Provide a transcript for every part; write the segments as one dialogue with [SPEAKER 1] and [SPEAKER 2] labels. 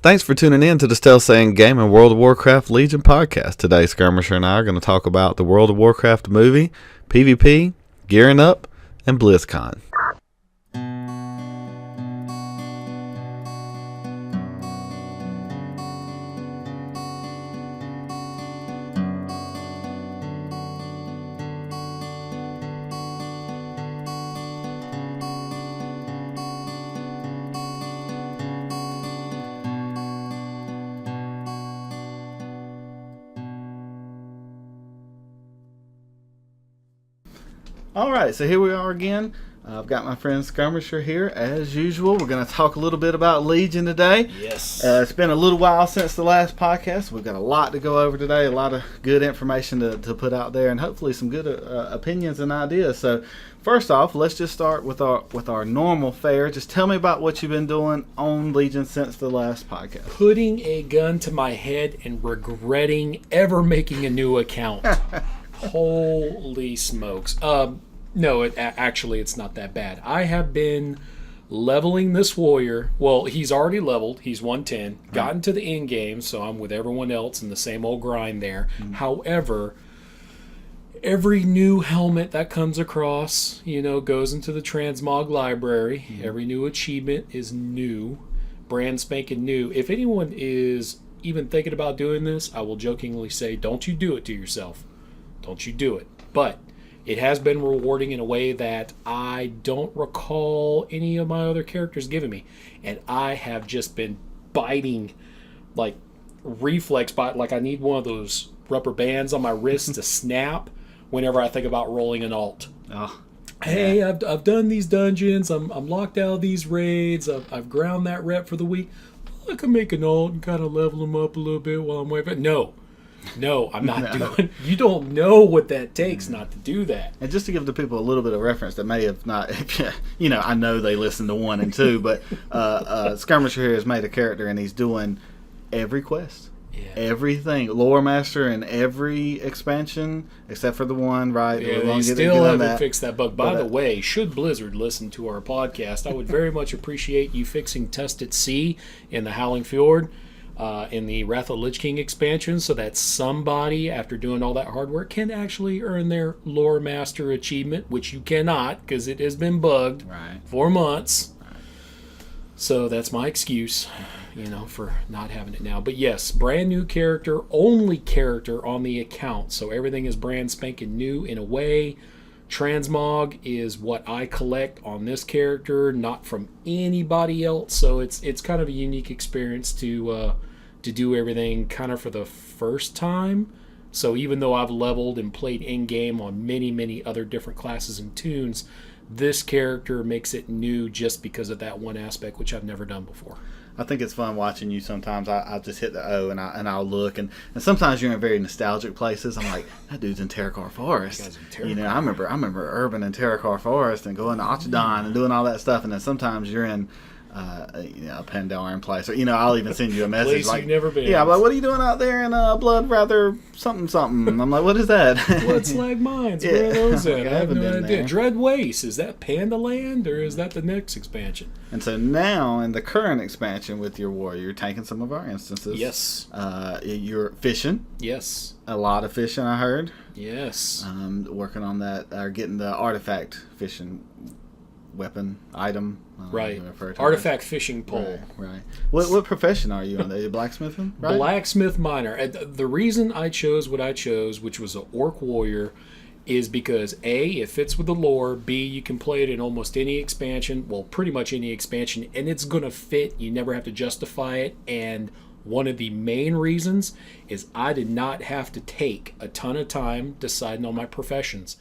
[SPEAKER 1] Thanks for tuning in to the Still Saying Game and World of Warcraft Legion podcast. Today, Skirmisher and I are going to talk about the World of Warcraft movie, PvP, gearing up, and Blizzcon. Alright, so here we are again. I've got my friend Skirmisher here, as usual. We're going to talk a little bit about Legion today.
[SPEAKER 2] Yes.
[SPEAKER 1] It's been a little while since the last podcast. We've got a lot to go over today, a lot of good information to put out there, and hopefully some good opinions and ideas. So, first off, let's just start with our normal fare. Just tell me about what you've been doing on Legion since the last podcast.
[SPEAKER 2] Putting a gun to my head and regretting ever making a new account. Holy smokes. No, actually, it's not that bad. I have been leveling this warrior. Well, he's already leveled. He's 110. Gotten to the end game, so I'm with everyone else in the same old grind there. However, every new helmet that comes across, goes into the transmog library. Every new achievement is new. Brand spanking new. If anyone is even thinking about doing this, I will jokingly say, don't you do it to yourself. Don't you do it. But it has been rewarding in a way that I don't recall any of my other characters giving me. And I have just been biting, like, reflex bite. Like I need one of those rubber bands on my wrist to snap whenever I think about rolling an alt.
[SPEAKER 1] Oh,
[SPEAKER 2] hey, I've done these dungeons. I'm locked out of these raids. I've ground that rep for the week. I can make an alt and kind of level them up a little bit while I'm waiting. No, I'm not doing. You don't know what that takes not to do that.
[SPEAKER 1] And just to give the people a little bit of reference that may have not, I know they listen to 1 and 2, but Skirmisher here has made a character and he's doing every quest. Yeah. Everything. Lore Master in every expansion, except for the one, right?
[SPEAKER 2] Yeah, they still haven't fixed that bug. By the way, should Blizzard listen to our podcast, I would very much appreciate you fixing Test at Sea in the Howling Fjord. In the Wrath of Lich King expansion, so that somebody, after doing all that hard work, can actually earn their Lore Master achievement, which you cannot, because it has been bugged for months. Right. So that's my excuse, for not having it now. But yes, brand new character, only character on the account, so everything is brand spanking new in a way. Transmog is what I collect on this character, not from anybody else. So it's kind of a unique experience to do everything kind of for the first time. So even though I've leveled and played in-game on many other different classes and tunes, this character makes it new just because of that one aspect, which I've never done before.
[SPEAKER 1] I think it's fun watching you sometimes. I'll just hit the O and I'll look. And sometimes you're in very nostalgic places. I'm like, that dude's in Terracar Forest. I remember Urban and Terracar Forest and going to Ochidon and doing all that stuff. And then sometimes you're in a Pandaren place. Or, I'll even send you a message.
[SPEAKER 2] Place you've never been.
[SPEAKER 1] Yeah, I'm like, what are you doing out there in Blood Rather something? I'm like, what is that?
[SPEAKER 2] Blood Slag Mines. Where are those at? I have no idea. Dread Waste. Is that Panda Land or is that the next expansion?
[SPEAKER 1] And so now in the current expansion with your warrior, you're taking some of our instances.
[SPEAKER 2] Yes.
[SPEAKER 1] You're fishing.
[SPEAKER 2] Yes.
[SPEAKER 1] A lot of fishing, I heard.
[SPEAKER 2] Yes.
[SPEAKER 1] Working on that, or getting the artifact fishing weapon item.
[SPEAKER 2] Right. Artifact fishing pole.
[SPEAKER 1] Right. What profession are you on? Are you blacksmithing? Right?
[SPEAKER 2] Blacksmith miner. The reason I chose what I chose, which was an orc warrior, is because A, it fits with the lore. B, you can play it in almost any expansion. Well, pretty much any expansion, and it's going to fit. You never have to justify it. And one of the main reasons is I did not have to take a ton of time deciding on my professions.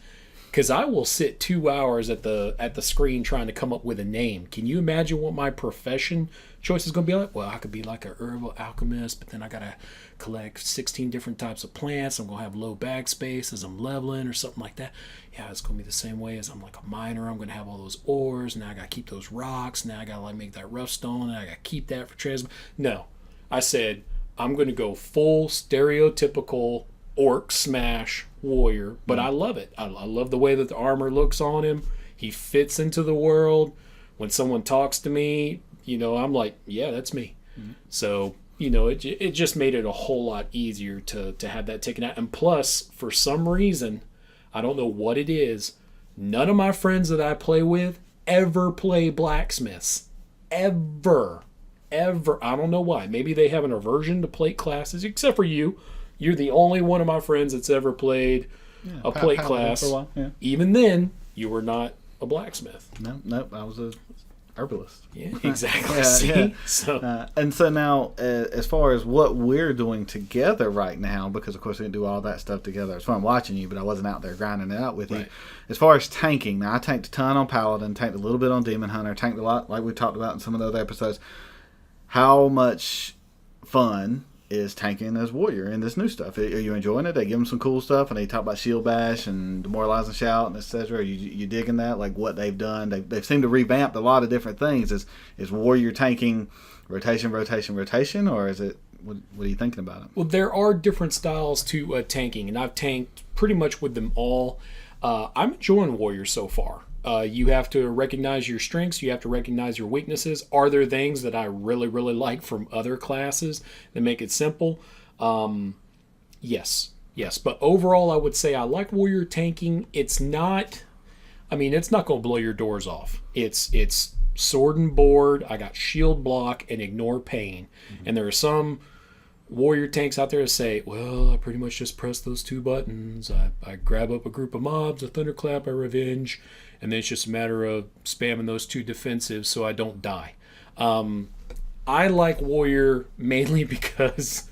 [SPEAKER 2] Because I will sit 2 hours at the screen trying to come up with a name. Can you imagine what my profession choice is going to be like? Well, I could be like a herbal alchemist, but then I got to collect 16 different types of plants. I'm going to have low bag space as I'm leveling or something like that. Yeah, it's going to be the same way as I'm like a miner. I'm going to have all those ores. Now I got to keep those rocks. Now I got to make that rough stone. And I got to keep that for transmog. No, I said I'm going to go full stereotypical orc smash warrior, but I love it. I love the way that the armor looks on him. He fits into the world. When someone talks to me, I'm like, yeah, that's me. So, it just made it a whole lot easier to have that taken out. And plus, for some reason, I don't know what it is, none of my friends that I play with ever play blacksmiths. Ever. I don't know why. Maybe they have an aversion to plate classes, except for you. You're the only one of my friends that's ever played a plate class. For a while, yeah. Even then, you were not a blacksmith.
[SPEAKER 1] No, I was a herbalist.
[SPEAKER 2] Yeah, exactly.
[SPEAKER 1] Yeah. So, and so now, as far as what we're doing together right now, because of course we didn't do all that stuff together. It's fun watching you, but I wasn't out there grinding it out with you. As far as tanking, now I tanked a ton on Paladin, tanked a little bit on Demon Hunter, tanked a lot, like we talked about in some of the other episodes. How much fun is tanking as Warrior in this new stuff? Are you enjoying it? They give them some cool stuff, and they talk about Shield Bash and Demoralizing Shout and etc. Are you digging that? Like what they've done? They've seemed to revamp a lot of different things. Is Warrior tanking rotation, or is it? What are you thinking about it?
[SPEAKER 2] Well, there are different styles to tanking, and I've tanked pretty much with them all. I'm enjoying Warrior so far. You have to recognize your strengths. You have to recognize your weaknesses. Are there things that I really, really like from other classes that make it simple? Yes. But overall, I would say I like Warrior tanking. It's not going to blow your doors off. It's sword and board. I got shield block and ignore pain. Mm-hmm. And there are some Warrior tanks out there that say, well, I pretty much just press those 2 buttons. I grab up a group of mobs, a thunderclap, I revenge, and then it's just a matter of spamming those 2 defensives so I don't die. I like Warrior mainly because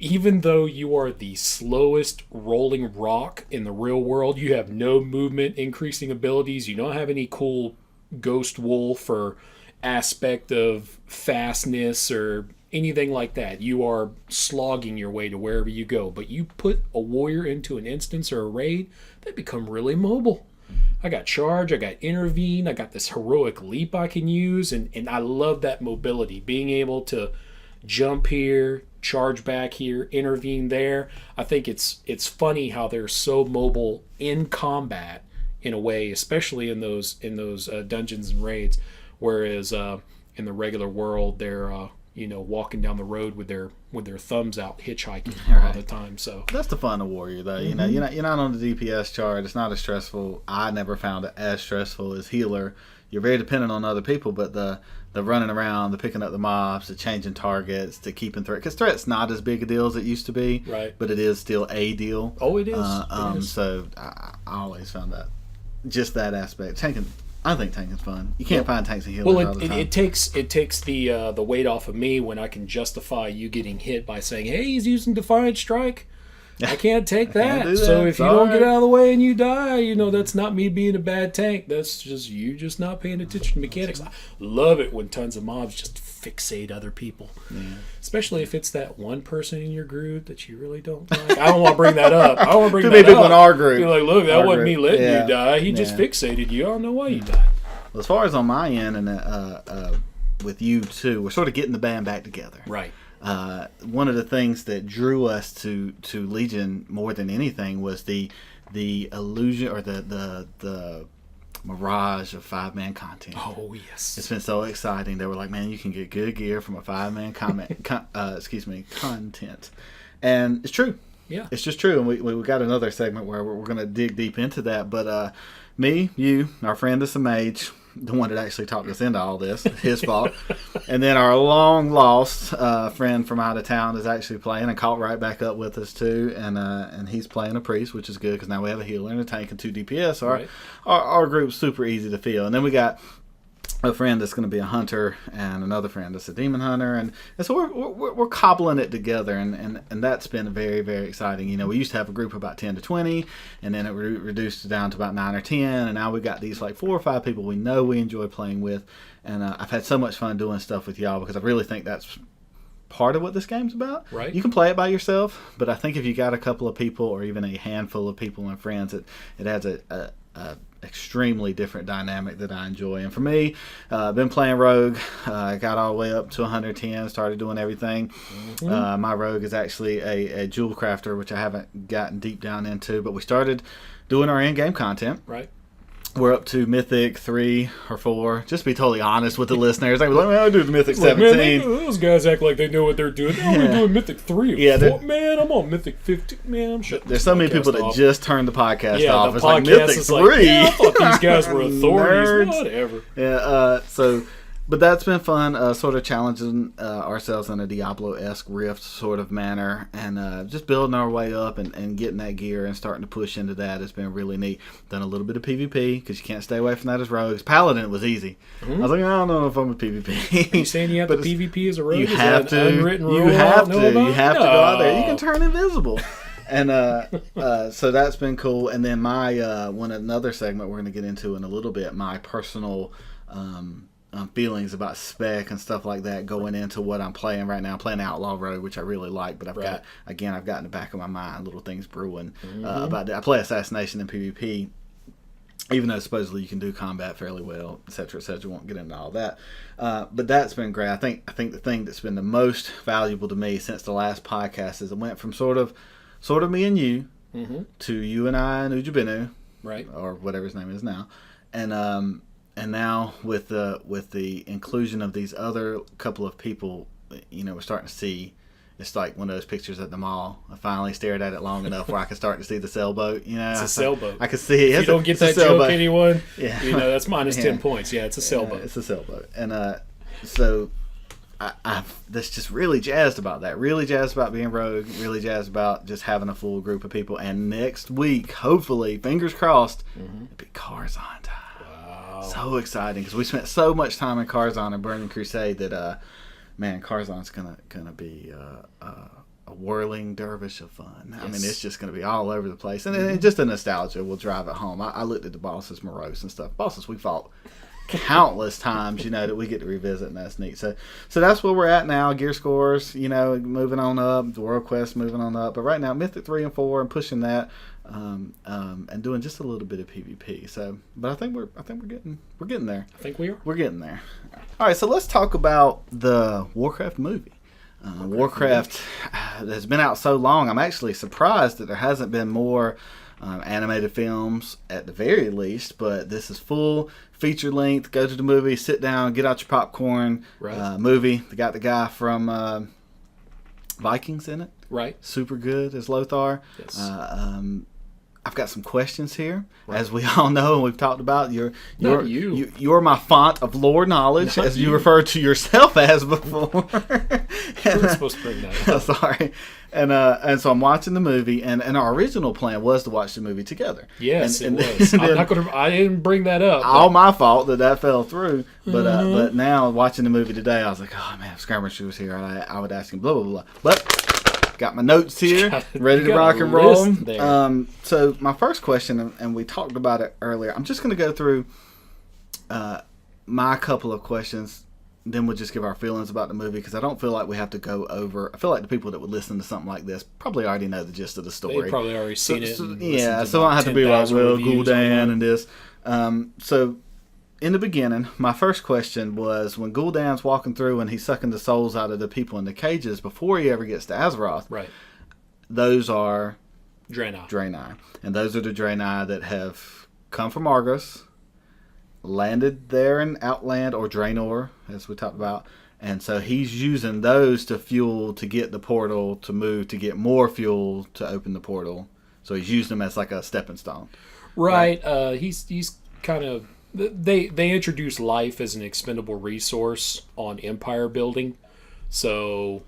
[SPEAKER 2] even though you are the slowest rolling rock in the real world, you have no movement increasing abilities, you don't have any cool ghost wolf or aspect of fastness or anything like that. You are slogging your way to wherever you go. But you put a Warrior into an instance or a raid, they become really mobile. I got charge, I got intervene, I got this heroic leap I can use, and I love that mobility. Being able to jump here, charge back here, intervene there. I think it's funny how they're so mobile in combat in a way, especially in those dungeons and raids, whereas in the regular world they're walking down the road with their thumbs out, hitchhiking all the time. So
[SPEAKER 1] that's the fun of Warrior, though.
[SPEAKER 2] Mm-hmm.
[SPEAKER 1] You're not on the DPS chart. It's not as stressful. I never found it as stressful as healer. You're very dependent on other people, but the running around, the picking up the mobs, the changing targets, the keeping threat, because threat's not as big a deal as it used to be,
[SPEAKER 2] right?
[SPEAKER 1] But it is still a deal.
[SPEAKER 2] Oh, it is.
[SPEAKER 1] So I always found that just that aspect. I think tanking's fun. You can't find tanks and healers all the time.
[SPEAKER 2] It takes the weight off of me when I can justify you getting hit by saying, "Hey, he's using Defiant Strike." I can't take that. So if you don't get out of the way and you die, that's not me being a bad tank. That's just you just not paying attention to mechanics. I love it when tons of mobs just fixate other people. Yeah. Especially if it's that one person in your group that you really don't like. I don't want to bring that up. I don't want to bring that up.
[SPEAKER 1] People in our group.
[SPEAKER 2] You're like, look, that wasn't me letting you die. He just fixated you. I don't know why you died.
[SPEAKER 1] Well, as far as on my end and with you too, we're sort of getting the band back together.
[SPEAKER 2] Right.
[SPEAKER 1] One of the things that drew us to Legion more than anything was the illusion or the mirage of 5-man content.
[SPEAKER 2] Oh yes,
[SPEAKER 1] it's been so exciting. They were like, man, you can get good gear from a 5-man content, and it's true.
[SPEAKER 2] Yeah,
[SPEAKER 1] it's just true. And we got another segment where we're going to dig deep into that. But me, you, our friend is a mage. The one that actually talked us into all this, his fault. And then our long lost friend from out of town is actually playing and caught right back up with us too. And he's playing a priest, which is good because now we have a healer and a tank and 2 DPS. So our group's super easy to feel. And then we got a friend that's going to be a hunter and another friend that's a demon hunter, and so we're cobbling it together, and that's been very, very exciting. We used to have a group of about 10 to 20, and then it reduced down to about 9 or 10, and now we've got these like 4 or 5 people we know we enjoy playing with, and I've had so much fun doing stuff with y'all because I really think that's part of what this game's about.
[SPEAKER 2] Right.
[SPEAKER 1] You can play it by yourself, but I think if you got a couple of people or even a handful of people and friends, it adds a extremely different dynamic that I enjoy. And for me, I've been playing Rogue, got all the way up to 110, started doing everything. Mm-hmm. My Rogue is actually a jewel crafter, which I haven't gotten deep down into, but we started doing our in-game content.
[SPEAKER 2] Right.
[SPEAKER 1] We're up to Mythic 3 or 4. Just to be totally honest with the listeners. Like, let me do the Mythic 17.
[SPEAKER 2] Man, those guys act like they know what they're doing. They're only doing Mythic 3 or 4. Man, I'm on Mythic 15. Man, I'm shutting
[SPEAKER 1] There's so many people that just turned the podcast off.
[SPEAKER 2] The
[SPEAKER 1] it's
[SPEAKER 2] podcast
[SPEAKER 1] like Mythic
[SPEAKER 2] is
[SPEAKER 1] 3.
[SPEAKER 2] Like, I thought these guys were authorities. Whatever.
[SPEAKER 1] Yeah, but that's been fun, sort of challenging ourselves in a Diablo-esque Rift sort of manner, and just building our way up and getting that gear and starting to push into that has been really neat. Done a little bit of PvP, because you can't stay away from that as rogues. Paladin was easy. I was like, I don't know if I'm a PvP.
[SPEAKER 2] Are you saying you have to PvP as a rogue?
[SPEAKER 1] You have to.
[SPEAKER 2] Unwritten rule
[SPEAKER 1] You have to.
[SPEAKER 2] You
[SPEAKER 1] have to go out there. You can turn invisible. And so that's been cool. And then my another segment we're going to get into in a little bit, my personal feelings about spec and stuff like that going into what I'm playing right now. I'm playing Outlaw Rogue, which I really like, but I've got in the back of my mind little things brewing about that. I play Assassination in PvP, even though supposedly you can do combat fairly well, etc., etc. Won't get into all that, but that's been great. I think the thing that's been the most valuable to me since the last podcast is it went from sort of me and you to you and I and Ujibinu,
[SPEAKER 2] right,
[SPEAKER 1] or whatever his name is now, and now with the inclusion of these other couple of people, we're starting to see. It's like one of those pictures at the mall. I finally stared at it long enough where I can start to see the sailboat.
[SPEAKER 2] It's a sailboat.
[SPEAKER 1] I can see it.
[SPEAKER 2] If you don't get that joke, anyone, that's minus 10 points. Yeah, it's a sailboat.
[SPEAKER 1] It's a sailboat. And so that's just really jazzed about that. Really jazzed about being rogue. Really jazzed about just having a full group of people. And next week, hopefully, fingers crossed, it'll be Karzon time. Wow. So exciting because we spent so much time in Karzon and Burning Crusade that, Karzon's gonna be a whirling dervish of fun. Yes. I mean, it's just gonna be all over the place, and just the nostalgia will drive it home. I looked at the bosses morose and stuff. Bosses we fought countless times, that we get to revisit, and that's neat. So that's where we're at now. Gear scores, moving on up. The World Quest moving on up, but right now Mythic 3 and 4 and pushing that, and doing just a little bit of PvP. So, but I think we're getting there.
[SPEAKER 2] I think we are.
[SPEAKER 1] We're getting there. All right, so let's talk about the Warcraft movie. Warcraft has been out so long. I'm actually surprised that there hasn't been more animated films at the very least, but this is full feature length. Go to the movie, sit down, get out your popcorn.
[SPEAKER 2] Right.
[SPEAKER 1] Movie. They got the guy from Vikings in it.
[SPEAKER 2] Right.
[SPEAKER 1] Super good as Lothar.
[SPEAKER 2] Yes.
[SPEAKER 1] I've got some questions here, as we all know and we've talked about. You're my font of lore knowledge, as you referred to yourself as before.
[SPEAKER 2] I was supposed to bring that up.
[SPEAKER 1] Sorry. And so I'm watching the movie, and our original plan was to watch the movie together.
[SPEAKER 2] Yes, it was. I didn't bring that up.
[SPEAKER 1] All my fault that fell through. But now watching the movie today, I was like, oh man, if Skirmisher was here, I would ask him blah blah blah. But got my notes here, ready to rock and roll. So my first question, and we talked about it earlier, I'm just going to go through my couple of questions, then we'll just give our feelings about the movie, because I don't feel like we have to go over. I feel like the people that would listen to something like this probably already know the gist of the story.
[SPEAKER 2] They've probably already seen it.
[SPEAKER 1] So I don't have to be like, well, Gul'dan and this. So in the beginning, my first question was, when Gul'dan's walking through and he's sucking the souls out of the people in the cages before he ever gets to Azeroth,
[SPEAKER 2] right?
[SPEAKER 1] Those are
[SPEAKER 2] Draenei.
[SPEAKER 1] And those are the Draenei that have come from Argos, landed there in Outland, or Draenor, as we talked about. And so he's using those to fuel to get the portal to move, to get more fuel to open the portal. So he's using them as like a stepping stone.
[SPEAKER 2] Right. He's kind of... They introduce life as an expendable resource on empire building. So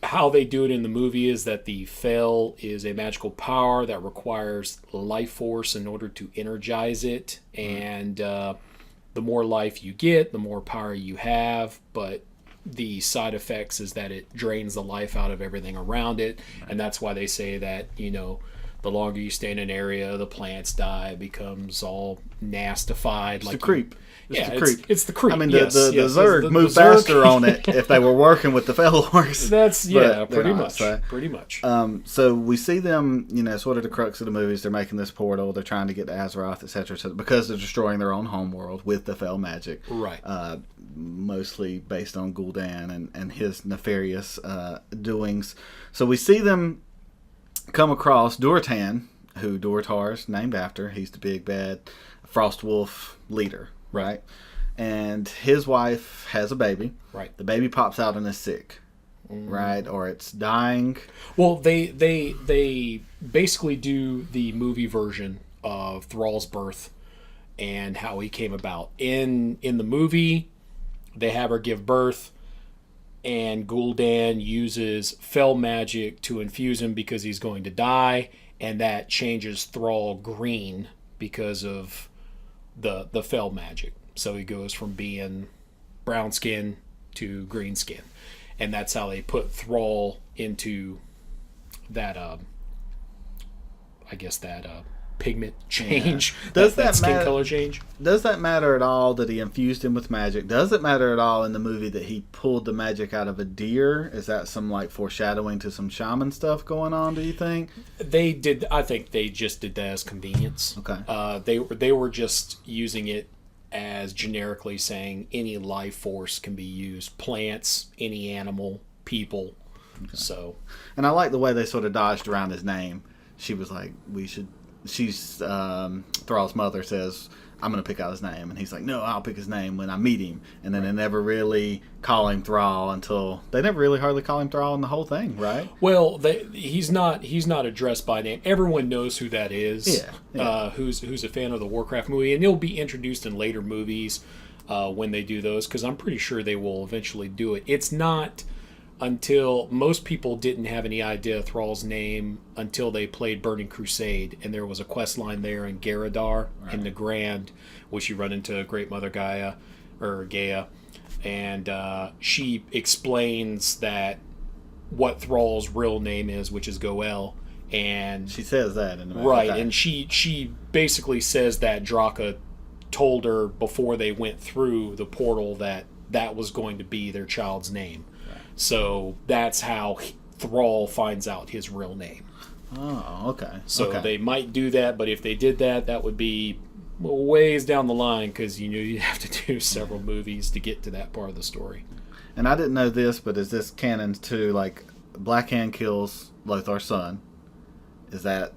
[SPEAKER 2] how they do it in the movie is that the Fel is a magical power that requires life force in order to energize it. And the more life you get, the more power you have. But the side effects is that it drains the life out of everything around it. And that's why they say that, the longer you stay in an area, the plants die, it becomes all nastified.
[SPEAKER 1] It's the creep.
[SPEAKER 2] It's the creep.
[SPEAKER 1] I mean, the Zerg moved faster on it if they were working with the Fel Orcs.
[SPEAKER 2] That's, pretty much.
[SPEAKER 1] So we see them, sort of the crux of the movies. They're making this portal. They're trying to get to Azeroth, etc., because they're destroying their own homeworld with the Fel magic.
[SPEAKER 2] Right.
[SPEAKER 1] Mostly based on Gul'dan and his nefarious doings. So we see them come across Durotan, who Durotar's named after. He's the big bad Frostwolf leader, right? And his wife has a baby.
[SPEAKER 2] Right.
[SPEAKER 1] The baby pops out and is sick, right? Or it's dying.
[SPEAKER 2] Well, they basically do the movie version of Thrall's birth and how he came about. In the movie, they have her give birth, and Gul'dan uses fell magic to infuse him because he's going to die, and that changes Thrall green because of the fell magic. So he goes from being brown skin to green skin. And that's how they put Thrall into that, pigment change. Yeah.
[SPEAKER 1] Does
[SPEAKER 2] that skin
[SPEAKER 1] matter,
[SPEAKER 2] color change?
[SPEAKER 1] Does that matter at all that he infused him with magic? Does it matter at all in the movie that he pulled the magic out of a deer? Is that some like foreshadowing to some shaman stuff going on, do you think?
[SPEAKER 2] They did. I think they just did that as convenience.
[SPEAKER 1] Okay.
[SPEAKER 2] They were just using it as generically saying any life force can be used. Plants, any animal, people. Okay. So,
[SPEAKER 1] and I like the way they sort of dodged around his name. She was like, Thrall's mother says, I'm going to pick out his name. And he's like, no, I'll pick his name when I meet him. And then they never really call him Thrall until... They never really hardly call him Thrall in the whole thing, right?
[SPEAKER 2] Well, he's not addressed by name. Everyone knows who that is.
[SPEAKER 1] Yeah.
[SPEAKER 2] Who's a fan of the Warcraft movie. And he'll be introduced in later movies when they do those, because I'm pretty sure they will eventually do it. It's not until... Most people didn't have any idea of Thrall's name until they played Burning Crusade, and there was a quest line there in Garadar, in the Grand, which you run into Great Mother Gaia, and she explains that what Thrall's real name is, which is Goel, and
[SPEAKER 1] she says that in the movie.
[SPEAKER 2] Right, okay. And she basically says that Draka told her before they went through the portal that was going to be their child's name. Right. So that's how Thrall finds out his real name.
[SPEAKER 1] Oh, okay.
[SPEAKER 2] So they might do that, but if they did that, that would be ways down the line, because you'd have to do several movies to get to that part of the story.
[SPEAKER 1] And I didn't know this, but is this canon too? Like, Black Hand kills Lothar's son. Is that...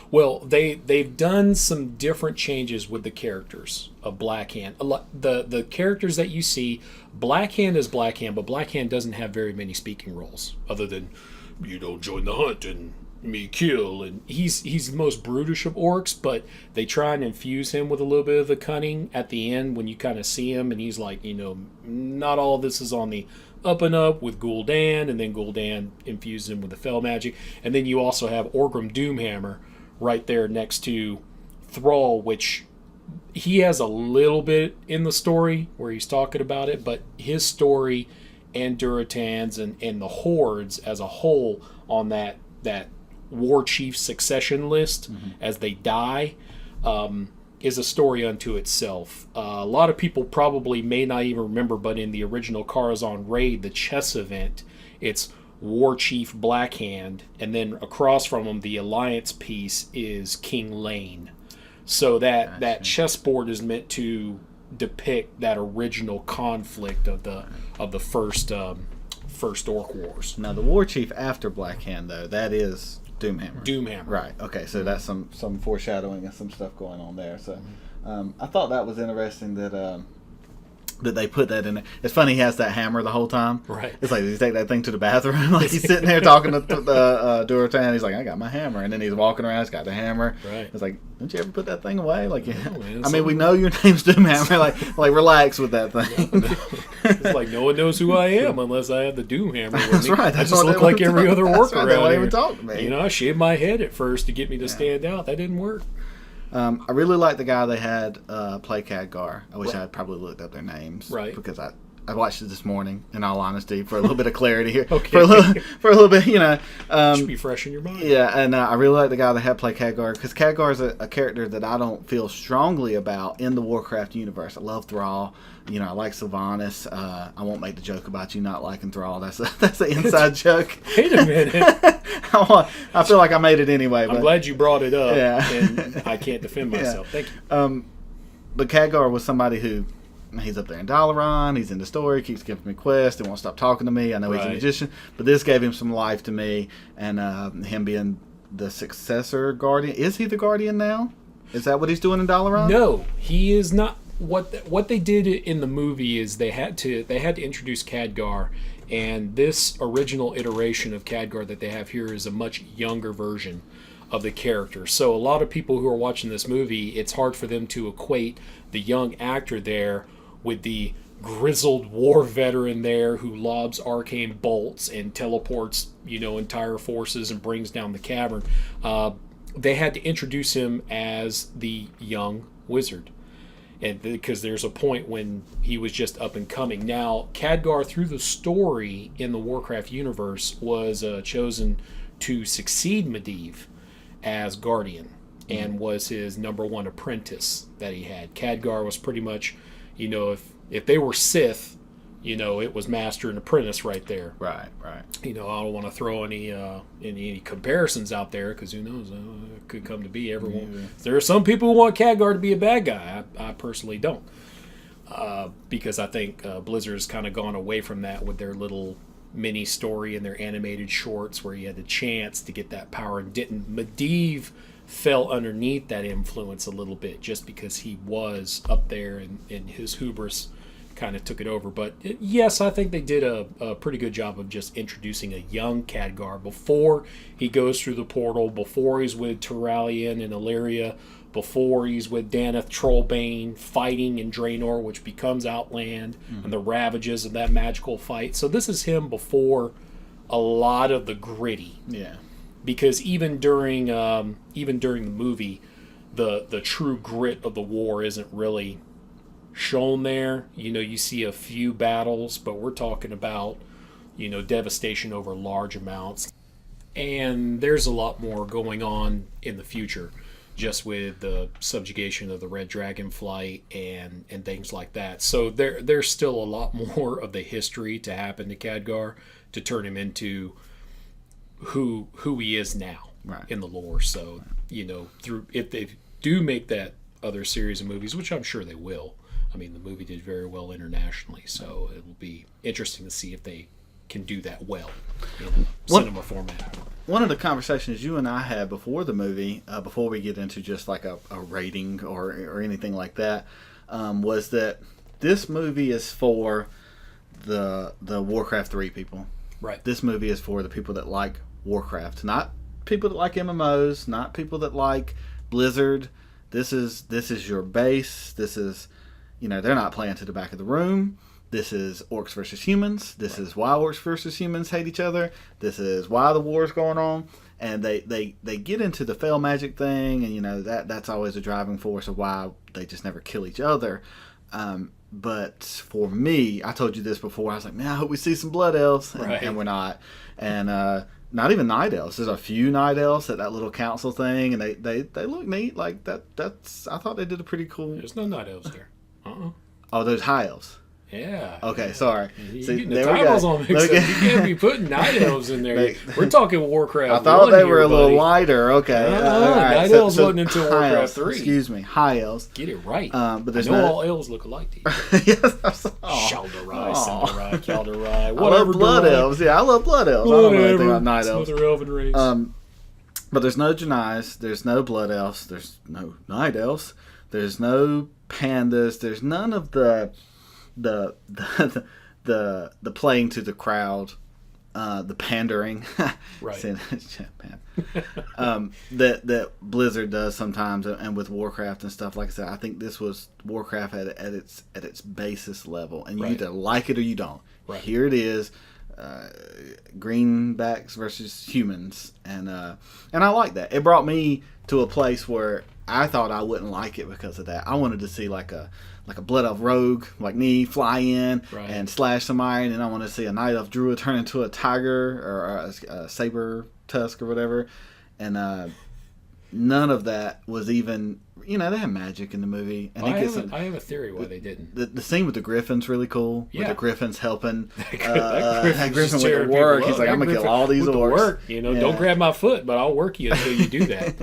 [SPEAKER 2] Well, they've done some different changes with the characters of Black Hand. The characters that you see, Black Hand is Black Hand, but Black Hand doesn't have very many speaking roles, other than, you don't join the hunt and me kill. And he's the most brutish of orcs, but they try and infuse him with a little bit of the cunning at the end when you kind of see him, and he's like, not all this is on the up and up with Gul'dan, and then Gul'dan infuses him with the fell magic. And then you also have Orgrim Doomhammer right there next to Thrall, which he has a little bit in the story where he's talking about it, but his story and Durotan's and the hordes as a whole on that war chief succession list as they die is a story unto itself. A lot of people probably may not even remember, but in the original Karazhan Raid, the chess event, it's War Chief Blackhand, and then across from him, the Alliance piece is King Lane. So that chessboard is meant to depict that original conflict of the first Orc Wars.
[SPEAKER 1] Now, the War Chief after Blackhand, though, that is Doomhammer.
[SPEAKER 2] Doomhammer.
[SPEAKER 1] Right. Okay. So that's some foreshadowing and some stuff going on there. So I thought that was interesting that they put that in there. It's funny, he has that hammer the whole time.
[SPEAKER 2] Right.
[SPEAKER 1] It's like, does he take that thing to the bathroom? Like, he's sitting there talking to Durotan. He's like, I got my hammer. And then he's walking around, he's got the hammer.
[SPEAKER 2] Right.
[SPEAKER 1] It's like, don't you ever put that thing away? Like,
[SPEAKER 2] man,
[SPEAKER 1] we know your name's Doomhammer. like relax with that thing.
[SPEAKER 2] It's like, no one knows who I am unless I have the Doomhammer with me.
[SPEAKER 1] That's right.
[SPEAKER 2] I just look like every other orc around here.
[SPEAKER 1] They even talk to me.
[SPEAKER 2] I shaved my head at first to get me to stand out. That didn't work.
[SPEAKER 1] I really like the guy they had play Khadgar. I wish I had probably looked up their names.
[SPEAKER 2] Right.
[SPEAKER 1] Because I watched it this morning, in all honesty, for a little bit of clarity here.
[SPEAKER 2] Okay.
[SPEAKER 1] For a little bit,
[SPEAKER 2] should be fresh in your mind.
[SPEAKER 1] Yeah, and I really like the guy that had play Khadgar, because Khadgar is a character that I don't feel strongly about in the Warcraft universe. I love Thrall. I like Sylvanas. I won't make the joke about you not liking Thrall. That's an inside joke.
[SPEAKER 2] Wait a minute.
[SPEAKER 1] I feel like I made it anyway.
[SPEAKER 2] I'm glad you brought it up,
[SPEAKER 1] yeah.
[SPEAKER 2] and I can't defend myself.
[SPEAKER 1] Yeah.
[SPEAKER 2] Thank you.
[SPEAKER 1] But Khadgar was somebody who, he's up there in Dalaran, he's in the story, keeps giving me quests, he won't stop talking to me. I know he's a magician, but this gave him some life to me, and him being the successor guardian. Is he the guardian now? Is that what he's doing in Dalaran?
[SPEAKER 2] No, he is not. What they did in the movie is they had to introduce Khadgar, and this original iteration of Khadgar that they have here is a much younger version of the character. So a lot of people who are watching this movie, it's hard for them to equate the young actor there with the grizzled war veteran there who lobs arcane bolts and teleports, entire forces and brings down the cavern. They had to introduce him as the young wizard, and because there's a point when he was just up and coming. Now, Khadgar, through the story in the Warcraft universe, was chosen to succeed Medivh as Guardian, and was his number one apprentice that he had. Khadgar was pretty much, if they were Sith, it was master and apprentice right there.
[SPEAKER 1] Right.
[SPEAKER 2] I don't want to throw any comparisons out there, because who knows, it could come to be everyone. Yeah. There are some people who want Khadgar to be a bad guy. I personally don't, because I think Blizzard has kind of gone away from that with their little mini story and their animated shorts where he had the chance to get that power and didn't. Medivh fell underneath that influence a little bit just because he was up there, and his hubris kind of took it over. But yes, I think they did a pretty good job of just introducing a young Khadgar before he goes through the portal, before he's with Turalyon and Illyria, before he's with Daneth Trollbane fighting in Draenor, which becomes Outland, and the ravages of that magical fight. So this is him before a lot of the gritty.
[SPEAKER 1] Yeah.
[SPEAKER 2] Because even during the movie, the true grit of the war isn't really shown there. You see a few battles, but we're talking about, devastation over large amounts. And there's a lot more going on in the future, just with the subjugation of the Red Dragon flight and things like that. So there's still a lot more of the history to happen to Khadgar to turn him into who he is now in the lore. So, if they do make that other series of movies, which I'm sure they will. I mean, the movie did very well internationally, so it will be interesting to see if they can do that well in a cinema format.
[SPEAKER 1] One of the conversations you and I had before the movie, before we get into just like a rating or anything like that, was that this movie is for the Warcraft 3 people.
[SPEAKER 2] Right.
[SPEAKER 1] This movie is for the people that like Warcraft, not people that like MMOs, not people that like Blizzard. This is your base. This is, they're not playing to the back of the room. This is orcs versus humans. This is why orcs versus humans hate each other. This is why the war is going on. And they get into the fail magic thing, and that's always a driving force of why they just never kill each other. But for me, I told you this before, I was like, man, I hope we see some blood elves, and we're not. And not even night elves. There's a few night elves at that little council thing, and they look neat. Like that's I thought they did a pretty cool.
[SPEAKER 2] There's no night elves there.
[SPEAKER 1] Oh, there's high elves.
[SPEAKER 2] Yeah.
[SPEAKER 1] Okay, sorry.
[SPEAKER 2] See, the titles all mixed up. You can't be putting night elves in there. We're talking Warcraft.
[SPEAKER 1] I thought they were a little lighter. Okay.
[SPEAKER 2] All right. Night elves wasn't until Warcraft 3.
[SPEAKER 1] Excuse me, high elves.
[SPEAKER 2] Get it right.
[SPEAKER 1] But there's
[SPEAKER 2] all elves look alike to you.
[SPEAKER 1] Yes.
[SPEAKER 2] Shaldarai, Sindarai, Kaldarai,
[SPEAKER 1] whatever. I love blood elves. Yeah, I love blood elves.
[SPEAKER 2] Whatever.
[SPEAKER 1] I don't know anything about night elves.
[SPEAKER 2] It's another elven race.
[SPEAKER 1] But there's no Janais. There's no blood elves. There's no night elves. There's no pandas. There's none of the playing to the crowd, the pandering,
[SPEAKER 2] right?
[SPEAKER 1] That Blizzard does sometimes, and with Warcraft and stuff. Like I said, I think this was Warcraft at its basis level, and you either like it or you don't.
[SPEAKER 2] Right.
[SPEAKER 1] Here it is, greenbacks versus humans, and I like that. It brought me to a place where I thought I wouldn't like it because of that. I wanted to see like a blood elf rogue like me fly in and slash somebody, and I want to see a night elf druid turn into a tiger or a saber tusk or whatever, and none of that was even. They have magic in the movie. And
[SPEAKER 2] I have a theory why they didn't.
[SPEAKER 1] The scene with the griffin's really cool.
[SPEAKER 2] Yeah.
[SPEAKER 1] With the griffins helping
[SPEAKER 2] that
[SPEAKER 1] griffin with the work. He's like, I'm going to kill all these orcs.
[SPEAKER 2] Don't grab my foot, but I'll work you until you do that.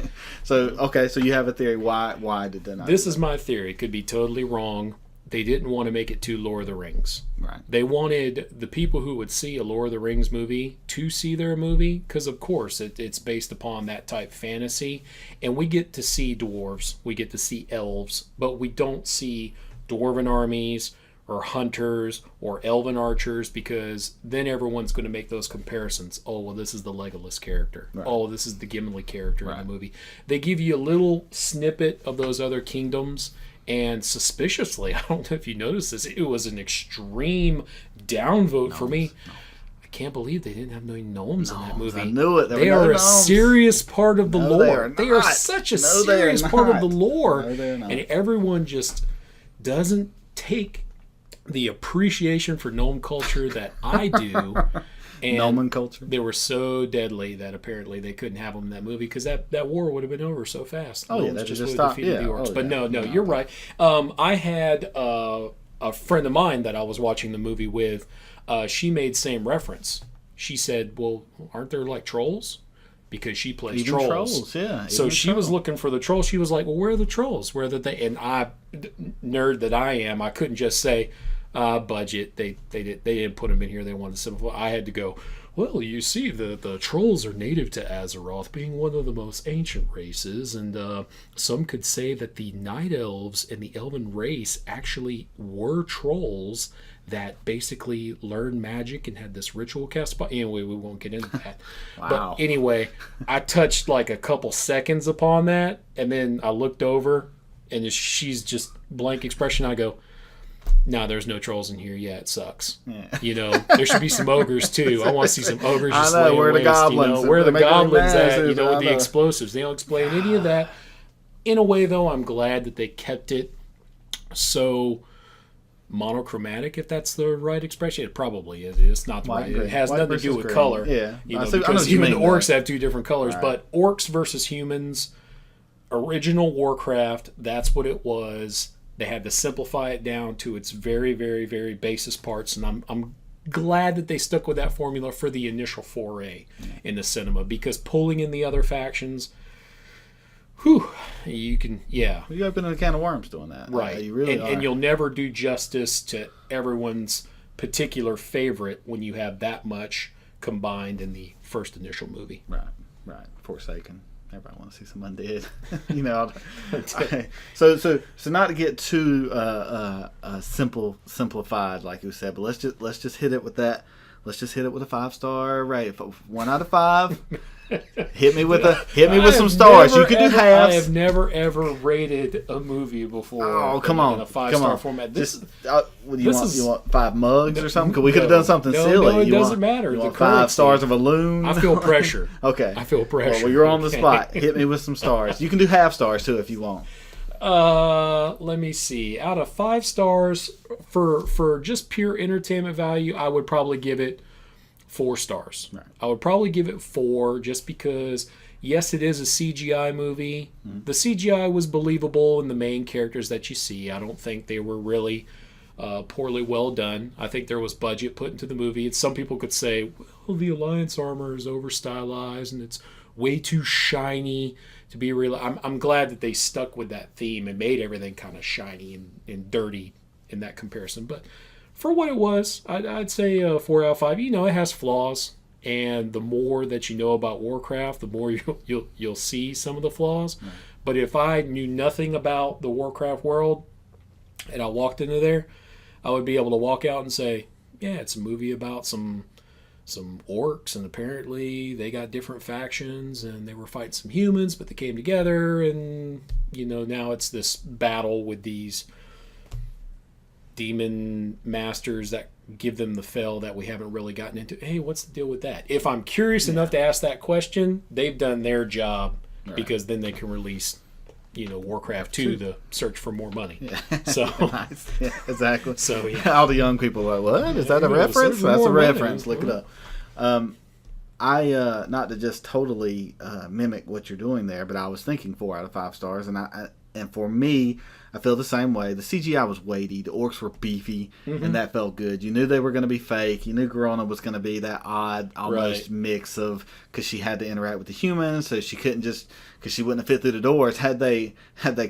[SPEAKER 1] So you have a theory. Why did they not?
[SPEAKER 2] This is my theory. It could be totally wrong. they didn't want to make it too Lord of the Rings.
[SPEAKER 1] Right.
[SPEAKER 2] They wanted the people who would see a Lord of the Rings movie to see their movie, because of course it's based upon that type fantasy, and we get to see dwarves, we get to see elves, but we don't see dwarven armies or hunters or elven archers, because then everyone's going to make those comparisons. Oh, well, this is the Legolas character. Right. Oh, this is the Gimli character in the movie. They give you a little snippet of those other kingdoms, and suspiciously, I don't know if you noticed this, it was an extreme downvote for me. No. I can't believe they didn't have no gnomes in that movie.
[SPEAKER 1] I knew it.
[SPEAKER 2] They are a serious part of the lore. They are such a serious part of the lore.
[SPEAKER 1] No, they're not.
[SPEAKER 2] And everyone just doesn't take the appreciation for gnome culture that I do. And
[SPEAKER 1] Gnome culture.
[SPEAKER 2] they were so deadly that apparently they couldn't have them in that movie, because that war would have been over so fast.
[SPEAKER 1] Oh, yeah, that just stopped.
[SPEAKER 2] The orcs. But no, you're right. I had a friend of mine that I was watching the movie with. She made same reference. She said, well, aren't there like trolls? Because she plays trolls.
[SPEAKER 1] Yeah.
[SPEAKER 2] So she was looking for the trolls. She was like, well, where are the trolls? Where are they? And I, nerd that I am, I couldn't just say, budget. They didn't put them in here. They wanted to simplify. I had to go, well, you see, the trolls are native to Azeroth, being one of the most ancient races, and some could say that the night elves and the elven race actually were trolls that basically learned magic and had this ritual cast. But anyway, we won't get into that.
[SPEAKER 1] Wow.
[SPEAKER 2] But anyway, I touched like a couple seconds upon that, and then I looked over, and she's just blank expression. I go, no, there's no trolls in here. Yeah, it sucks. Yeah. You know, there should be some ogres too. I want to see some ogres just laying
[SPEAKER 1] where
[SPEAKER 2] waste.
[SPEAKER 1] The goblins,
[SPEAKER 2] you know, where are the goblins at? You know, with
[SPEAKER 1] the
[SPEAKER 2] explosives. They don't explain any of that. In a way, though, I'm glad that they kept it so monochromatic, if that's the right expression. It probably is. It's not the right. It has nothing to do with color.
[SPEAKER 1] Yeah,
[SPEAKER 2] you know, because human and orcs have two different colors. Right. But orcs versus humans, original Warcraft, that's what it was. They had to simplify it down to its very, very, very basest parts, and I'm glad that they stuck with that formula for the initial foray in the cinema, because pulling in the other factions, you can,
[SPEAKER 1] you open a can of worms doing that,
[SPEAKER 2] right?
[SPEAKER 1] You really are.
[SPEAKER 2] And you'll never do justice to everyone's particular favorite when you have that much combined in the first initial movie.
[SPEAKER 1] Right. Forsaken. Everybody wants to see some undead, you know. So not to get too simplified, like you said, but let's just hit it with that. Let's just hit it with a 5-star rate. 1 out of 5. Hit me with some stars. You can do halves.
[SPEAKER 2] I have never ever rated a movie before.
[SPEAKER 1] Oh, come on!
[SPEAKER 2] In a 5-star format.
[SPEAKER 1] You want 5 mugs or something? Because we could have done something silly.
[SPEAKER 2] No, it doesn't matter.
[SPEAKER 1] You want 5 stars of a loon?
[SPEAKER 2] I feel pressure.
[SPEAKER 1] Okay.
[SPEAKER 2] I feel pressure.
[SPEAKER 1] Well, you're on the spot. Hit me with some stars. You can do half stars too if you want.
[SPEAKER 2] Let me see. Out of 5 stars for just pure entertainment value, I would probably give it 4 stars.
[SPEAKER 1] Right.
[SPEAKER 2] I would probably give it 4 just because, yes, it is a CGI movie. Mm-hmm. The CGI was believable in the main characters that you see. I don't think they were really poorly well done. I think there was budget put into the movie. And some people could say, well, the Alliance armor is over-stylized and it's way too shiny to be real. I'm glad that they stuck with that theme and made everything kind of shiny and dirty in that comparison. But for what it was, I'd say 4 out of 5. You know, it has flaws, and the more that you know about Warcraft, the more you'll see some of the flaws. Right. But if I knew nothing about the Warcraft world and I walked into there, I would be able to walk out and say, yeah, it's a movie about some orcs, and apparently they got different factions, and they were fighting some humans, but they came together, and you know, now it's this battle with these demon masters that give them the fell that we haven't really gotten into. Hey, what's the deal with that? If I'm curious enough to ask that question, they've done their job, right, because then they can release, you know, Warcraft 2 to search for more money. Yeah. So
[SPEAKER 1] nice. Yeah, exactly.
[SPEAKER 2] So yeah,
[SPEAKER 1] all the young people are like, what? Is that a reference? That's a reference. Look it up. I not to just totally mimic what you're doing there, but I was thinking 4 out of 5 stars, and And for me, I feel the same way. The CGI was weighty. The orcs were beefy, and that felt good. You knew they were going to be fake. You knew Grona was going to be that odd, almost mix of, because she had to interact with the humans, so she couldn't just, because she wouldn't have fit through the doors. Had they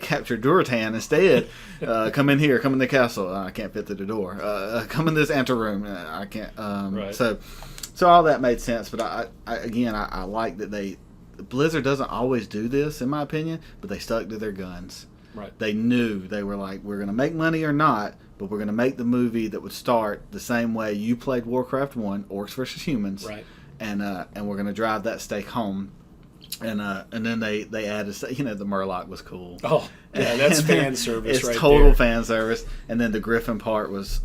[SPEAKER 1] captured Duratan instead, come in here, come in the castle. I can't fit through the door. Come in this anteroom. I can't. So all that made sense. But I like that Blizzard doesn't always do this, in my opinion, but they stuck to their guns.
[SPEAKER 2] Right.
[SPEAKER 1] They knew, they were like, we're going to make money or not, but we're going to make the movie that would start the same way you played Warcraft 1, Orcs versus Humans.
[SPEAKER 2] Right.
[SPEAKER 1] And we're going to drive that stake home. And then they added, the Murloc was cool.
[SPEAKER 2] Oh, yeah, that's fan service right there.
[SPEAKER 1] It's total fan service. And then the Griffin part was,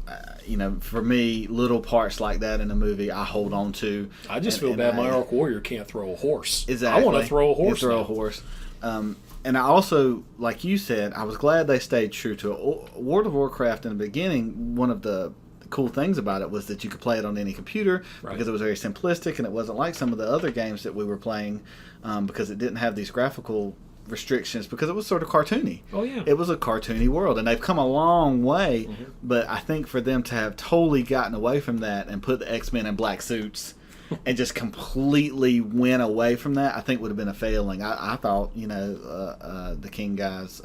[SPEAKER 1] for me, little parts like that in the movie I hold on to.
[SPEAKER 2] I just feel bad my Orc Warrior can't throw a horse.
[SPEAKER 1] Exactly.
[SPEAKER 2] I want to throw a horse.
[SPEAKER 1] And I also, like you said, I was glad they stayed true to it. World of Warcraft in the beginning, one of the cool things about it was that you could play it on any computer because it was very simplistic, and it wasn't like some of the other games that we were playing because it didn't have these graphical restrictions, because it was sort of cartoony.
[SPEAKER 2] Oh, yeah.
[SPEAKER 1] It was a cartoony world, and they've come a long way, but I think for them to have totally gotten away from that and put the X-Men in black suits and just completely went away from that, I think would have been a failing. I thought, the King guy's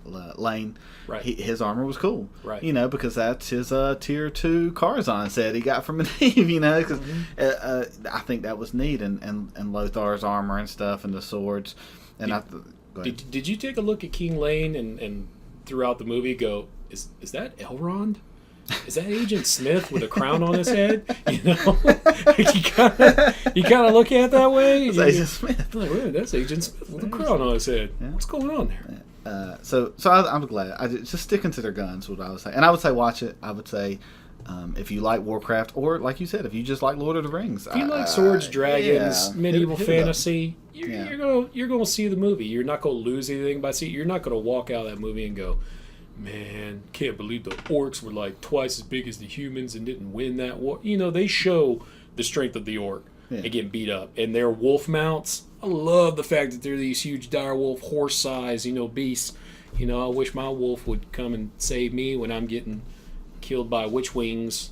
[SPEAKER 1] Lane, his armor was cool, because that's his tier 2 Karzan set he got from Medivh, because I think that was neat, and Lothar's armor and stuff, and the swords, and
[SPEAKER 2] Did you take a look at King Lane and throughout the movie go, is that Elrond? Is that Agent Smith with a crown on his head? You kind of look at it that way.
[SPEAKER 1] It's Agent Smith.
[SPEAKER 2] Like, wait, that's Agent Smith with a crown on his head. Yeah. What's going on there?
[SPEAKER 1] So I'm glad. Just sticking to their guns, what I would say. And I would say watch it. I would say if you like Warcraft, or like you said, if you just like Lord of the Rings.
[SPEAKER 2] If you like swords, dragons, medieval fantasy, you're going to see the movie. You're not going to lose anything by seeing it. You're not going to walk out of that movie and go, man, can't believe the orcs were like twice as big as the humans and didn't win that war. They show the strength of the orc and getting beat up. And their wolf mounts, I love the fact that they're these huge direwolf, horse size, beasts. I wish my wolf would come and save me when I'm getting killed by witch wings,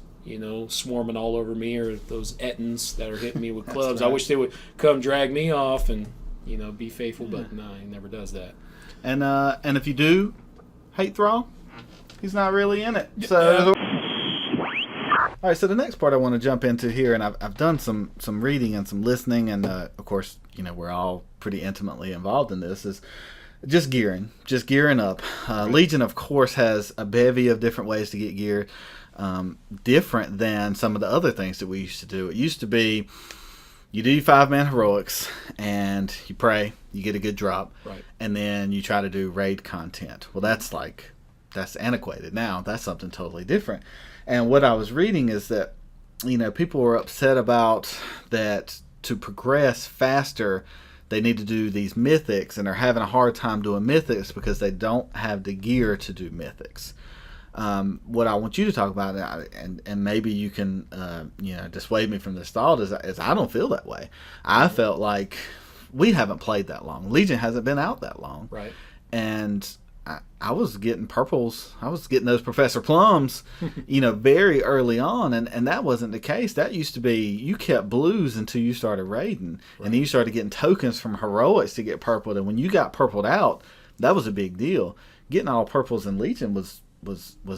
[SPEAKER 2] swarming all over me, or those Ettins that are hitting me with clubs. Right. I wish they would come drag me off and, be faithful, but no, he never does that.
[SPEAKER 1] And if you do hate Thrall, he's not really in it. So, all right. So the next part I want to jump into here, and I've done some reading and some listening, and of course, we're all pretty intimately involved in this. Is just gearing up. Legion, of course, has a bevy of different ways to get geared, different than some of the other things that we used to do. It used to be, you do 5-man heroics, and you pray, you get a good drop, and then you try to do raid content. Well, that's antiquated now. That's something totally different. And what I was reading is that, people were upset about that to progress faster, they need to do these mythics, and they're having a hard time doing mythics because they don't have the gear to do mythics. What I want you to talk about, and maybe you can, dissuade me from this thought, is I don't feel that way. I felt like we haven't played that long. Legion hasn't been out that long.
[SPEAKER 2] Right.
[SPEAKER 1] And I was getting purples. I was getting those Professor Plums, very early on. And that wasn't the case. That used to be, you kept blues until you started raiding. Right. And then you started getting tokens from heroics to get purpled. And when you got purpled out, that was a big deal. Getting all purples in Legion was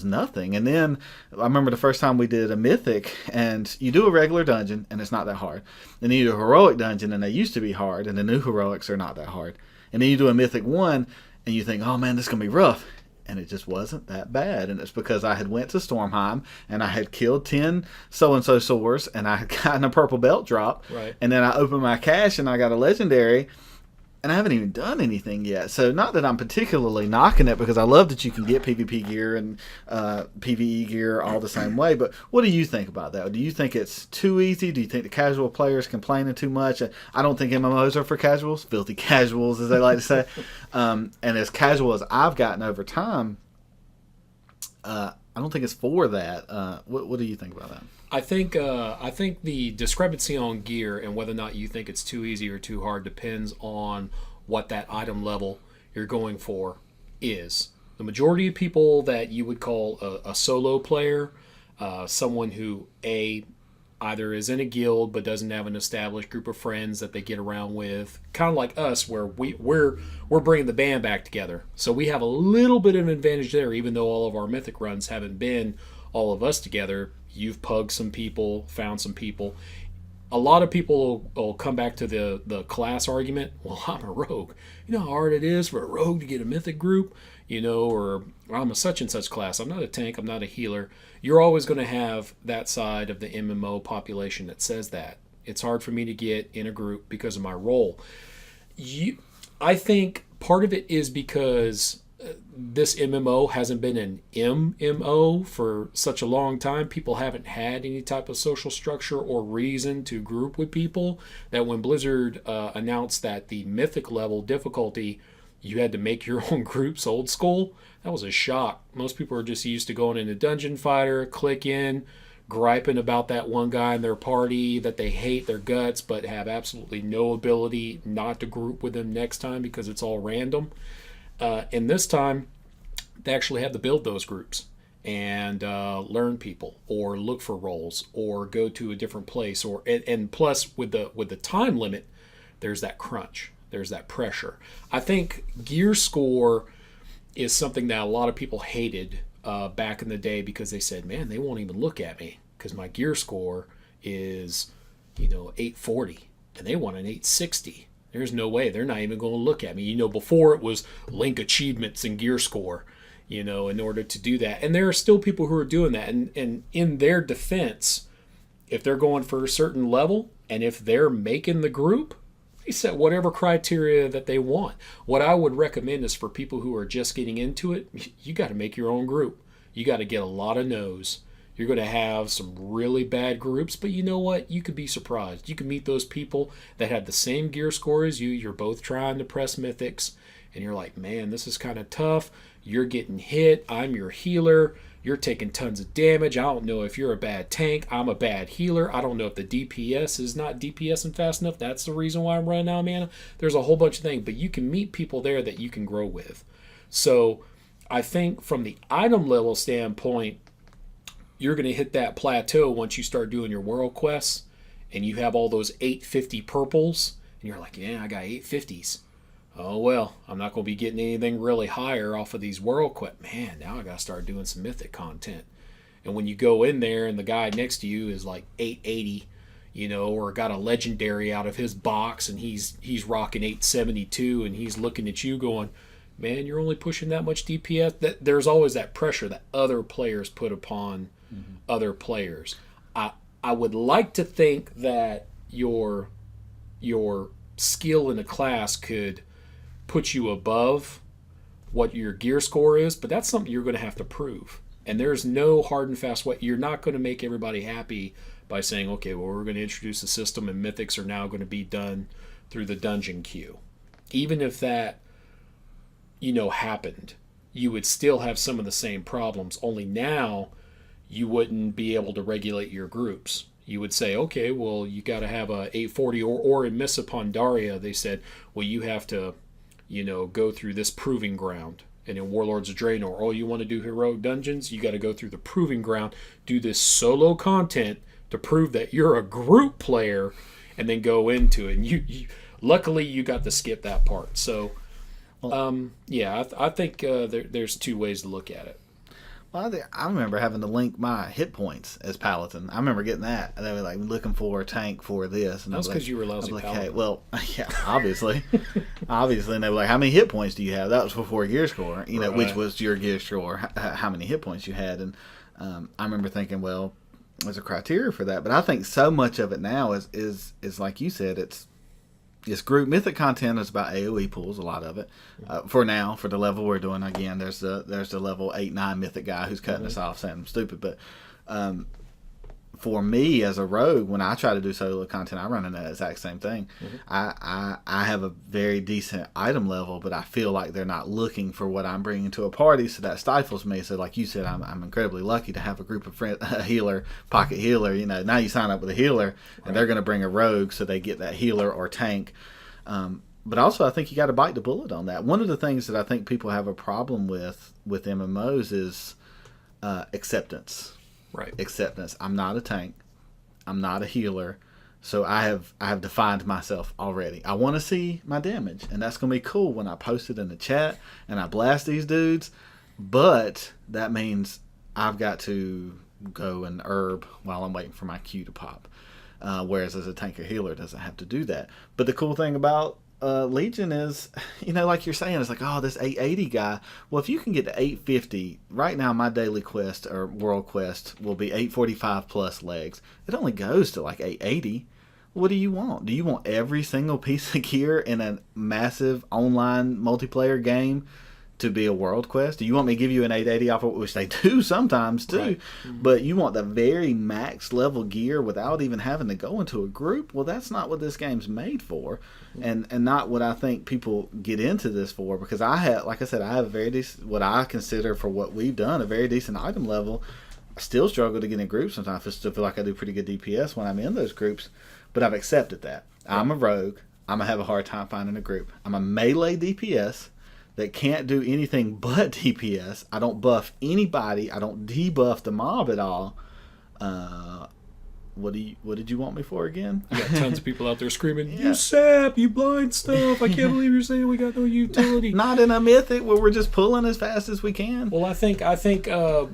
[SPEAKER 1] nothing. And then I remember the first time we did a mythic, and you do a regular dungeon and it's not that hard. And then you do a heroic dungeon, and they used to be hard, and the new heroics are not that hard. And then you do a mythic 1 and you think, oh man, this is gonna be rough. And it just wasn't that bad. And it's because I had went to Stormheim and I had killed 10 so-and-so swords, and I had gotten a purple belt drop.
[SPEAKER 2] Right.
[SPEAKER 1] And then I opened my cache and I got a legendary, and I haven't even done anything yet. So not that I'm particularly knocking it, because I love that you can get PvP gear and PvE gear all the same way. But what do you think about that? Do you think it's too easy? Do you think the casual players complaining too much? I don't think MMOs are for casuals, filthy casuals, as they like to say. And as casual as I've gotten over time, I don't think it's for that. What do you think about that?
[SPEAKER 2] I think the discrepancy on gear and whether or not you think it's too easy or too hard depends on what that item level you're going for is the majority of people that you would call a solo player, someone who either is in a guild but doesn't have an established group of friends that they get around with, kind of like us, where we're bringing the band back together. So we have a little bit of an advantage there, even though all of our Mythic runs haven't been all of us together. You've pugged some people, found some people. A lot of people will come back to the class argument. Well, I'm a rogue. You know how hard it is for a rogue to get a Mythic group? Or I'm a such and such class. I'm not a tank. I'm not a healer. You're always going to have that side of the MMO population that says that. It's hard for me to get in a group because of my role. I think part of it is because this MMO hasn't been an MMO for such a long time. People haven't had any type of social structure or reason to group with people, that when Blizzard announced that the Mythic level difficulty, you had to make your own groups old school, that was a shock. Most people are just used to going into Dungeon Fighter, click in, griping about that one guy in their party that they hate their guts, but have absolutely no ability not to group with them next time because it's all random. And this time, they actually had to build those groups and learn people, or look for roles, or go to a different place, and plus with the time limit, there's that crunch, there's that pressure. I think gear score is something that a lot of people hated back in the day, because they said, man, they won't even look at me because my gear score is 840 and they want an 860. There's no way. They're not even going to look at me. Before it was link achievements and gear score, in order to do that. And there are still people who are doing that. And in their defense, if they're going for a certain level, and if they're making the group, they set whatever criteria that they want. What I would recommend is for people who are just getting into it, you got to make your own group. You got to get a lot of no's. You're going to have some really bad groups, but you know what? You could be surprised. You can meet those people that have the same gear score as you. You're both trying to press mythics, and you're like, man, this is kind of tough. You're getting hit. I'm your healer. You're taking tons of damage. I don't know if you're a bad tank. I'm a bad healer. I don't know if the DPS is not DPSing fast enough. That's the reason why I'm running out of mana. There's a whole bunch of things, but you can meet people there that you can grow with. So I think from the item level standpoint, you're going to hit that plateau once you start doing your world quests and you have all those 850 purples and you're like, yeah, I got 850s. Oh, well, I'm not going to be getting anything really higher off of these world quests. Man, now I got to start doing some mythic content. And when you go in there and the guy next to you is like 880, or got a legendary out of his box and he's rocking 872 and he's looking at you going, man, you're only pushing that much DPS. There's always that pressure that other players put upon other players. I would like to think that your skill in a class could put you above what your gear score is, but that's something you're going to have to prove. And there's no hard and fast way. You're not going to make everybody happy by saying, okay, well, we're going to introduce a system and mythics are now going to be done through the dungeon queue. Even if that happened, you would still have some of the same problems, only now you wouldn't be able to regulate your groups. You would say, okay, well, you got to have a 840, or in Miss Pandaria, they said, well, you have to, go through this proving ground. And in Warlords of Draenor, you want to do heroic dungeons, you got to go through the proving ground, do this solo content to prove that you're a group player, and then go into it. And you luckily, you got to skip that part. So, I think there's two ways to look at it.
[SPEAKER 1] Well, I remember having to link my hit points as Paladin. I remember getting that. They were like looking for a tank for this. And
[SPEAKER 2] that was because you were lousy Paladin.
[SPEAKER 1] Hey, well, yeah, obviously. Obviously. And they were like, how many hit points do you have? That was before gear score, right. Which was your gear score, how many hit points you had. And I remember thinking, well, there's a criteria for that. But I think so much of it now is like you said, it's group mythic content is about AoE pools, a lot of it. For now, for the level we're doing, again, there's the level 8-9 mythic guy who's cutting us off saying I'm stupid. But for me as a rogue, when I try to do solo content, I run into that exact same thing. I have a very decent item level, but I feel like they're not looking for what I'm bringing to a party, so that stifles me. So like you said, I'm incredibly lucky to have a group of friends, a healer, pocket healer. Now you sign up with a healer, and they're going to bring a rogue, so they get that healer or tank. But also, I think you got to bite the bullet on that. One of the things that I think people have a problem with MMOs is acceptance.
[SPEAKER 2] Right.
[SPEAKER 1] Acceptance. I'm not a tank. I'm not a healer. So I have defined myself already. I want to see my damage, and that's going to be cool when I post it in the chat and I blast these dudes. But that means I've got to go and herb while I'm waiting for my Q to pop. Whereas as a tank or healer, doesn't have to do that. But the cool thing about Legion is, like you're saying, it's like, oh, this 880 guy. Well, if you can get to 850, right now my daily quest or world quest will be 845 plus legs. It only goes to like 880. What do you want? Do you want every single piece of gear in a massive online multiplayer game to be a world quest? Do you want me to give you an 880 offer, which they do sometimes too,
[SPEAKER 2] right. Mm-hmm.
[SPEAKER 1] But you want the very max level gear without even having to go into a group? Well, that's not what this game's made for, and not what I think people get into this for. Because I have a very decent, what I consider for what we've done, a very decent item level. I still struggle to get in groups sometimes. I still feel like I do pretty good DPS when I'm in those groups, but I've accepted that. I'm a rogue. I'm gonna have a hard time finding a group. I'm a melee DPS that can't do anything but DPS. I don't buff anybody. I don't debuff the mob at all. What did you want me for again?
[SPEAKER 2] You got tons of people out there screaming, "You sap, you blind stuff! I can't believe you're saying we got no utility."
[SPEAKER 1] Not in a mythic where we're just pulling as fast as we can.
[SPEAKER 2] Well, I think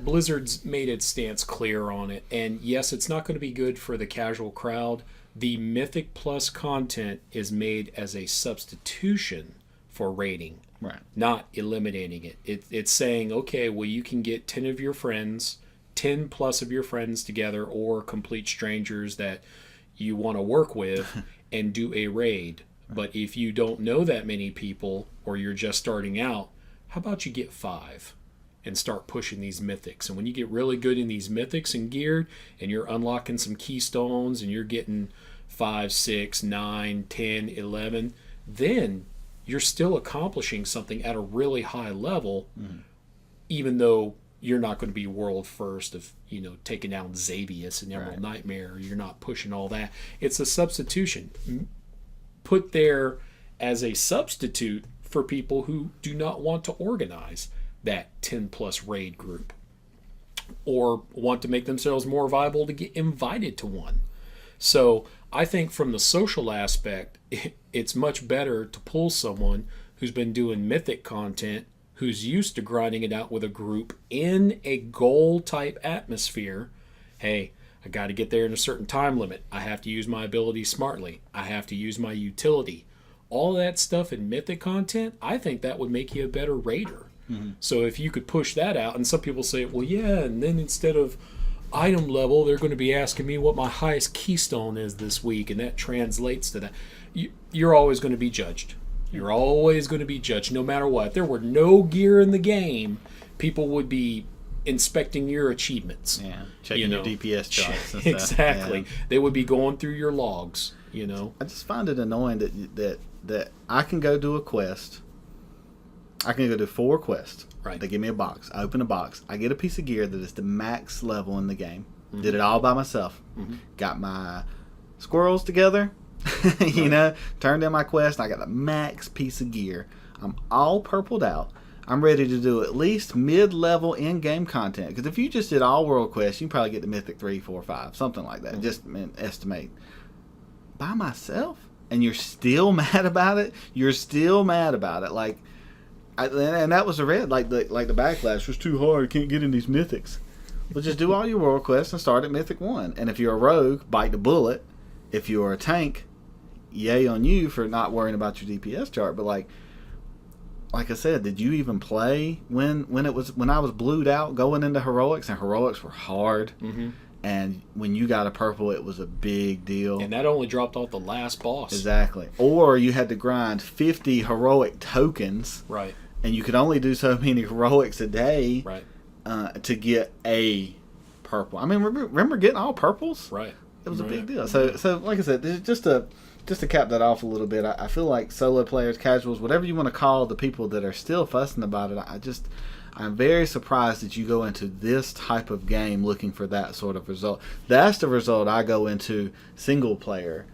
[SPEAKER 2] Blizzard's made its stance clear on it, and yes, it's not going to be good for the casual crowd. The Mythic Plus content is made as a substitution for raiding.
[SPEAKER 1] Right.
[SPEAKER 2] Not eliminating it. It's saying, okay, well, you can get 10 of your friends, 10 plus of your friends together, or complete strangers that you want to work with and do a raid. But if you don't know that many people, or you're just starting out, how about you get 5 and start pushing these mythics? And when you get really good in these mythics and geared, and you're unlocking some keystones, and you're getting 5, 6, 9, 10, 11, then you're still accomplishing something at a really high level, even though you're not going to be world first of, taking down Xavius and Emerald Nightmare. You're not pushing all that. It's a substitution put there as a substitute for people who do not want to organize that 10 plus raid group or want to make themselves more viable to get invited to one. So I think from the social aspect, it's much better to pull someone who's been doing mythic content, who's used to grinding it out with a group in a goal type atmosphere. Hey, I got to get there in a certain time limit. I have to use my abilities smartly. I have to use my utility. All that stuff in mythic content, I think that would make you a better raider. Mm-hmm. So if you could push that out, and some people say, well, yeah, and then instead of item level, they're going to be asking me what my highest keystone is this week, and that translates to that. You're always going to be judged. You're always going to be judged, no matter what. If there were no gear in the game, people would be inspecting your achievements.
[SPEAKER 1] Yeah, checking your DPS charts and stuff.
[SPEAKER 2] Exactly.
[SPEAKER 1] Yeah.
[SPEAKER 2] They would be going through your logs,
[SPEAKER 1] I just find it annoying that I can go do a quest. I can go do 4 quests.
[SPEAKER 2] Right.
[SPEAKER 1] They give me a box. I open a box. I get a piece of gear that is the max level in the game. Mm-hmm. Did it all by myself. Mm-hmm. Got my squirrels together. Turned in my quest. I got the max piece of gear. I'm all purpled out. I'm ready to do at least mid-level in-game content. Because if you just did all world quests, you can probably get to Mythic 3, 4, 5, something like that. Mm-hmm. Just estimate. By myself? And you're still mad about it? You're still mad about it. And that was the red. Like the backlash was too hard. Can't get in these mythics. Well, just do all your world quests and start at Mythic 1. And if you're a rogue, bite the bullet. If you're a tank, yay on you for not worrying about your DPS chart. But like I said, did you even play when I was blued out going into heroics? And heroics were hard. Mm-hmm. And when you got a purple, it was a big deal.
[SPEAKER 2] And that only dropped off the last boss.
[SPEAKER 1] Exactly. Or you had to grind 50 heroic tokens.
[SPEAKER 2] Right.
[SPEAKER 1] And you could only do so many heroics a day.
[SPEAKER 2] Right.
[SPEAKER 1] To get a purple. I mean, remember getting all purples?
[SPEAKER 2] Right.
[SPEAKER 1] It was a big deal. So like I said, just to cap that off a little bit, I feel like solo players, casuals, whatever you want to call the people that are still fussing about it, I'm very surprised that you go into this type of game looking for that sort of result. That's the result I go into single player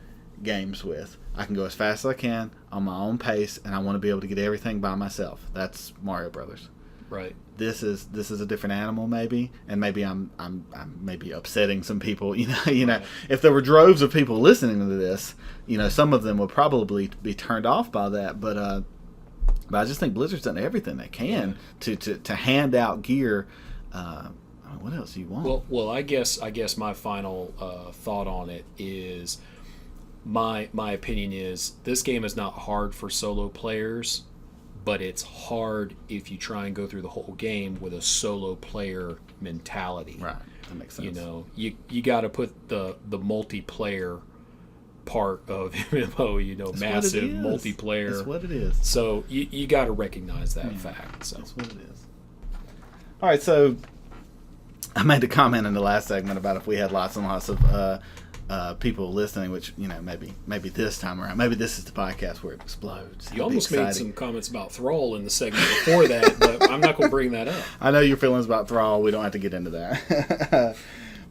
[SPEAKER 1] games with. I can go as fast as I can on my own pace, and I want to be able to get everything by myself. That's Mario Brothers.
[SPEAKER 2] Right.
[SPEAKER 1] This is a different animal, maybe, and maybe I'm maybe upsetting some people. Right. If there were droves of people listening to this, some of them would probably be turned off by that. But I just think Blizzard's done everything they can to hand out gear. What else do you want?
[SPEAKER 2] Well, I guess my final thought on it is my opinion is this game is not hard for solo players, but it's hard if you try and go through the whole game with a solo player mentality.
[SPEAKER 1] Right, that makes sense.
[SPEAKER 2] You got to put the multiplayer part of MMO,
[SPEAKER 1] That's
[SPEAKER 2] massive multiplayer.
[SPEAKER 1] That's what it is.
[SPEAKER 2] So you got to recognize that fact. So
[SPEAKER 1] that's what it is. All right, so I made a comment in the last segment about if we had lots and lots of people listening, which maybe this time around, maybe this is the podcast where it explodes.
[SPEAKER 2] You almost made some comments about Thrall in the segment before that, but I'm not going to bring that up.
[SPEAKER 1] I know your feelings about Thrall. We don't have to get into that.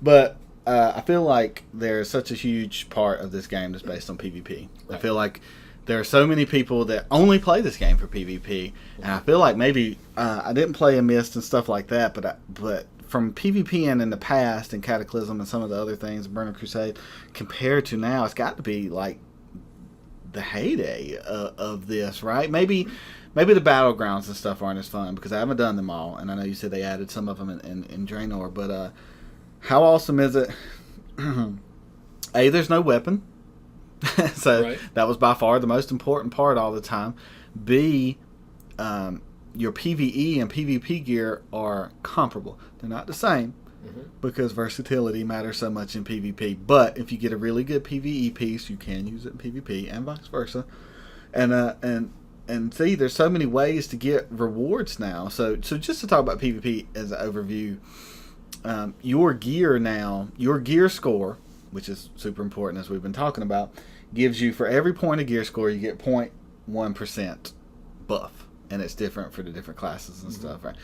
[SPEAKER 1] But I feel like there's such a huge part of this game that's based on PvP. Right. I feel like there are so many people that only play this game for PvP, and I feel like maybe I didn't play a Mist and stuff like that, but from PvP and in the past and Cataclysm and some of the other things, Burning Crusade, compared to now, it's got to be like the heyday of this, right? Maybe the battlegrounds and stuff aren't as fun because I haven't done them all, and I know you said they added some of them in Draenor, but how awesome is it? A, there's no weapon, so right. That was by far the most important part all the time. B, your PvE and PvP gear are comparable. They're not the same because versatility matters so much in PvP. But if you get a really good PvE piece, you can use it in PvP and vice versa. And see, there's so many ways to get rewards now. So just to talk about PvP as an overview, your gear score, which is super important as we've been talking about, gives you, for every point of gear score, you get 0.1% buff. And it's different for the different classes and stuff, right?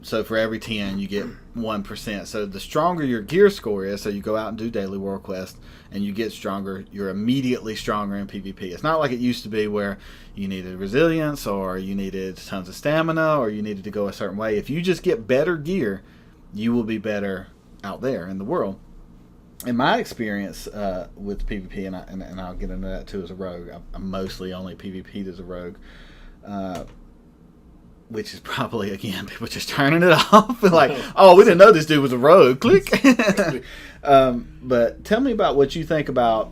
[SPEAKER 1] So for every 10, you get 1%. So the stronger your gear score is, so you go out and do daily world quest, and you get stronger, you're immediately stronger in PvP. It's not like it used to be where you needed resilience, or you needed tons of stamina, or you needed to go a certain way. If you just get better gear, you will be better out there in the world. In my experience with PvP, and I'll get into that too as a rogue, I'm mostly only PvP'd as a rogue. Which is probably, again, people just turning it off. Like, oh, we didn't know this dude was a rogue. Click. But tell me about what you think about,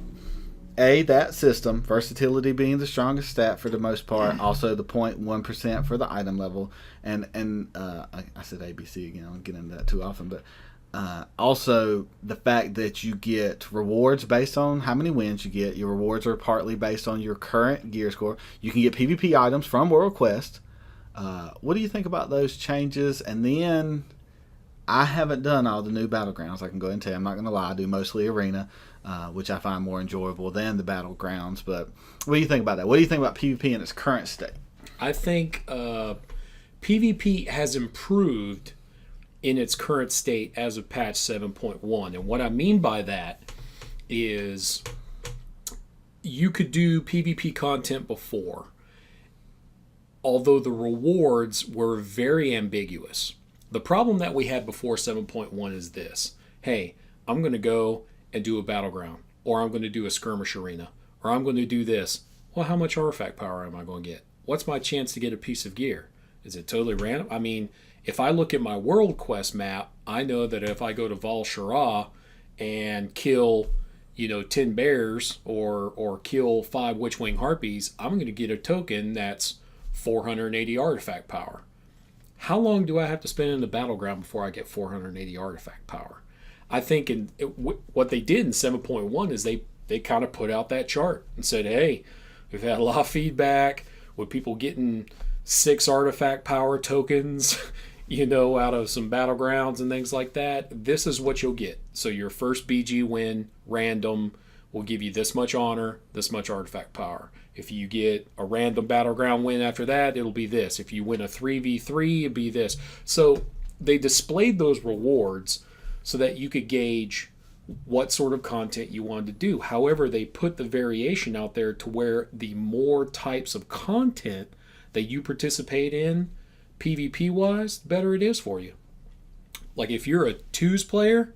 [SPEAKER 1] A, that system, versatility being the strongest stat for the most part, also the 0.1% for the item level, and I said ABC again, I don't get into that too often, but also the fact that you get rewards based on how many wins you get. Your rewards are partly based on your current gear score. You can get PvP items from World Quest. What do you think about those changes? And then, I haven't done all the new battlegrounds. I can go ahead and tell you, I'm not going to lie, I do mostly arena, which I find more enjoyable than the battlegrounds. But what do you think about that? What do you think about PvP in its current state?
[SPEAKER 2] I think PvP has improved in its current state as of patch 7.1. And what I mean by that is you could do PvP content before, although the rewards were very ambiguous. The problem that we had before 7.1 is this. Hey, I'm going to go and do a battleground, or I'm going to do a skirmish arena, or I'm going to do this. Well, how much artifact power am I going to get? What's my chance to get a piece of gear? Is it totally random? I mean, if I look at my World Quest map, I know that if I go to Val Shara and kill 10 bears or kill 5 Witchwing Harpies, I'm going to get a token that's 480 artifact power. How long do I have to spend in the battleground before I get 480 artifact power? I think what they did in 7.1 is they kind of put out that chart and said, hey, we've had a lot of feedback with people getting 6 artifact power tokens out of some battlegrounds and things like that. This is what you'll get. So your first BG win, random, will give you this much honor, this much artifact power. If you get a random battleground win after that, it'll be this. If you win a 3v3, it'll be this. So they displayed those rewards so that you could gauge what sort of content you wanted to do. However, they put the variation out there to where the more types of content that you participate in, PvP wise, the better it is for you. Like if you're a twos player,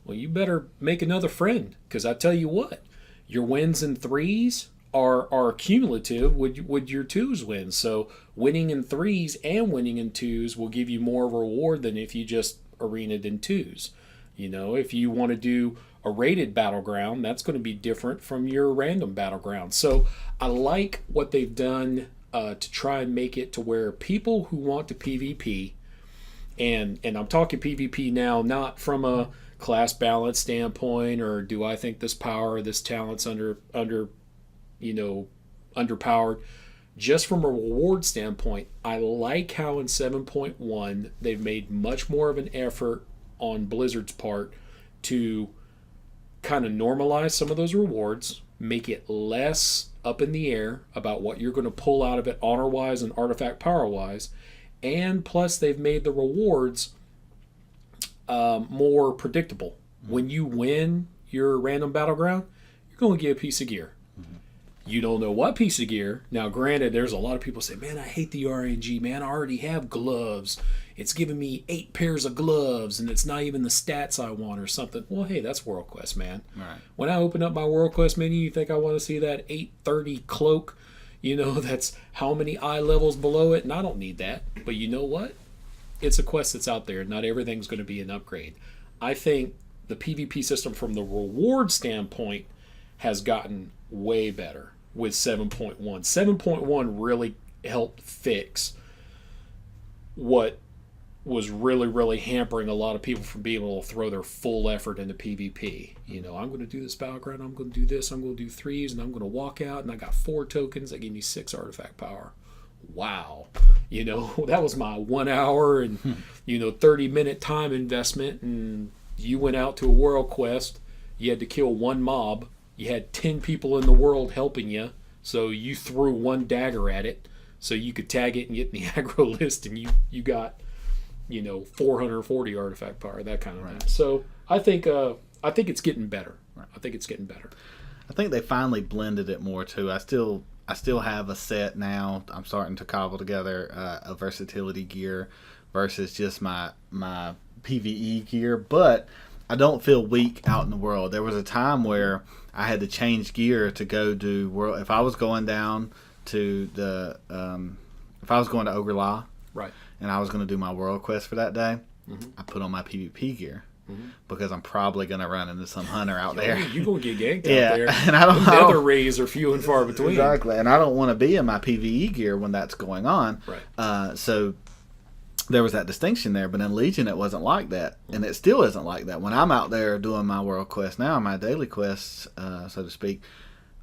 [SPEAKER 2] well, you better make another friend, because I tell you what, your wins and threes are cumulative with your twos wins. So winning in threes and winning in twos will give you more reward than if you just arenaed in twos. You know, if you want to do a rated battleground, that's going to be different from your random battleground. So I like what they've done to try and make it to where people who want to PvP, and I'm talking PvP now, not from a class balance standpoint, or do I think this power or this talent's underpowered. Just from a reward standpoint, I like how in 7.1 they've made much more of an effort on Blizzard's part to kind of normalize some of those rewards, make it less up in the air about what you're going to pull out of it honor-wise and artifact power-wise, and plus they've made the rewards more predictable. When you win your random battleground, you're going to get a piece of gear. You don't know what piece of gear. Now, granted, there's a lot of people say, man, I hate the RNG, man. I already have gloves. It's giving me 8 pairs of gloves, and it's not even the stats I want or something. Well, hey, that's World Quest, man.
[SPEAKER 1] Right.
[SPEAKER 2] When I open up my World Quest menu, you think I want to see that 830 cloak? You know, that's how many eye levels below it, and I don't need that. But you know what? It's a quest that's out there. Not everything's going to be an upgrade. I think the PvP system from the reward standpoint has gotten way better with 7.1. 7.1 really helped fix what was really hampering a lot of people from being able to throw their full effort into PvP. You know, I'm going to do this battleground, I'm going to do this, I'm going to do threes, and I'm going to walk out, and I got 4 tokens that give me 6 artifact power. Wow. You know, that was my 1 hour and, 30-minute time investment, and you went out to a world quest, you had to kill 1 mob, you had 10 people in the world helping you, so you threw 1 dagger at it so you could tag it and get in the aggro list, and you got 440 artifact power, that kind of thing. So I think it's getting better. Right. I think it's getting better.
[SPEAKER 1] I think they finally blended it more too. I still have a set now. I'm starting to cobble together a versatility gear versus just my PvE gear, but I don't feel weak out in the world. There was a time where I had to change gear to go do world. If I was going down to if I was going to Ogre Law,
[SPEAKER 2] right,
[SPEAKER 1] and I was going to do my world quest for that day, I put on my PvP gear because I'm probably going to run into some hunter out there.
[SPEAKER 2] You're going to get ganked out there.
[SPEAKER 1] And I don't know.
[SPEAKER 2] Nether rays are few and far between.
[SPEAKER 1] Exactly, and I don't want to be in my PvE gear when that's going on.
[SPEAKER 2] Right.
[SPEAKER 1] So there was that distinction there, but in Legion it wasn't like that, and it still isn't like that. When I'm out there doing my world quest now, my daily quests, so to speak,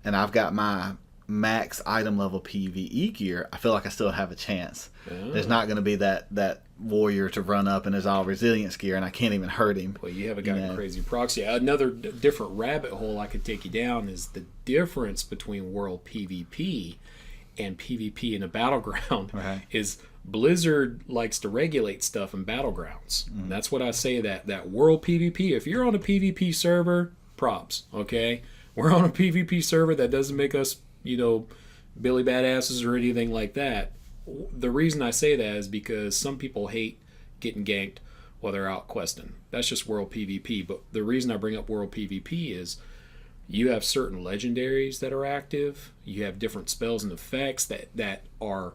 [SPEAKER 1] and I've got my max item level PvE gear, I feel like I still have a chance. There's not going to be that warrior to run up in his all resilience gear, and I can't even hurt him.
[SPEAKER 2] Well, you haven't got a crazy proxy. Another different rabbit hole I could take you down is the difference between world PvP and PvP in a battleground.
[SPEAKER 1] Right.
[SPEAKER 2] Is Blizzard likes to regulate stuff in battlegrounds. And that's what I say, that world PvP, if you're on a PvP server, props, okay? We're on a PvP server that doesn't make us, Billy badasses or anything like that. The reason I say that is because some people hate getting ganked while they're out questing. That's just world PvP. But the reason I bring up world PvP is you have certain legendaries that are active. You have different spells and effects that are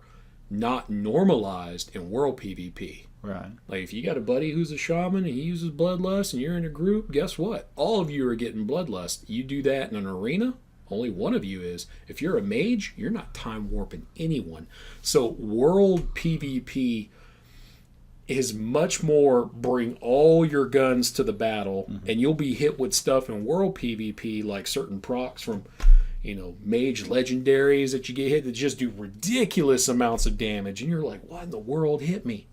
[SPEAKER 2] not normalized in world PvP.
[SPEAKER 1] Right.
[SPEAKER 2] Like if you got a buddy who's a shaman and he uses bloodlust and you're in a group, guess what? All of you are getting bloodlust. You do that in an arena, only one of you is. If you're a mage, you're not time warping anyone. So world PvP is much more bring all your guns to the battle, and you'll be hit with stuff in world PvP like certain procs from mage legendaries that you get hit that just do ridiculous amounts of damage, and you're like, what in the world hit me?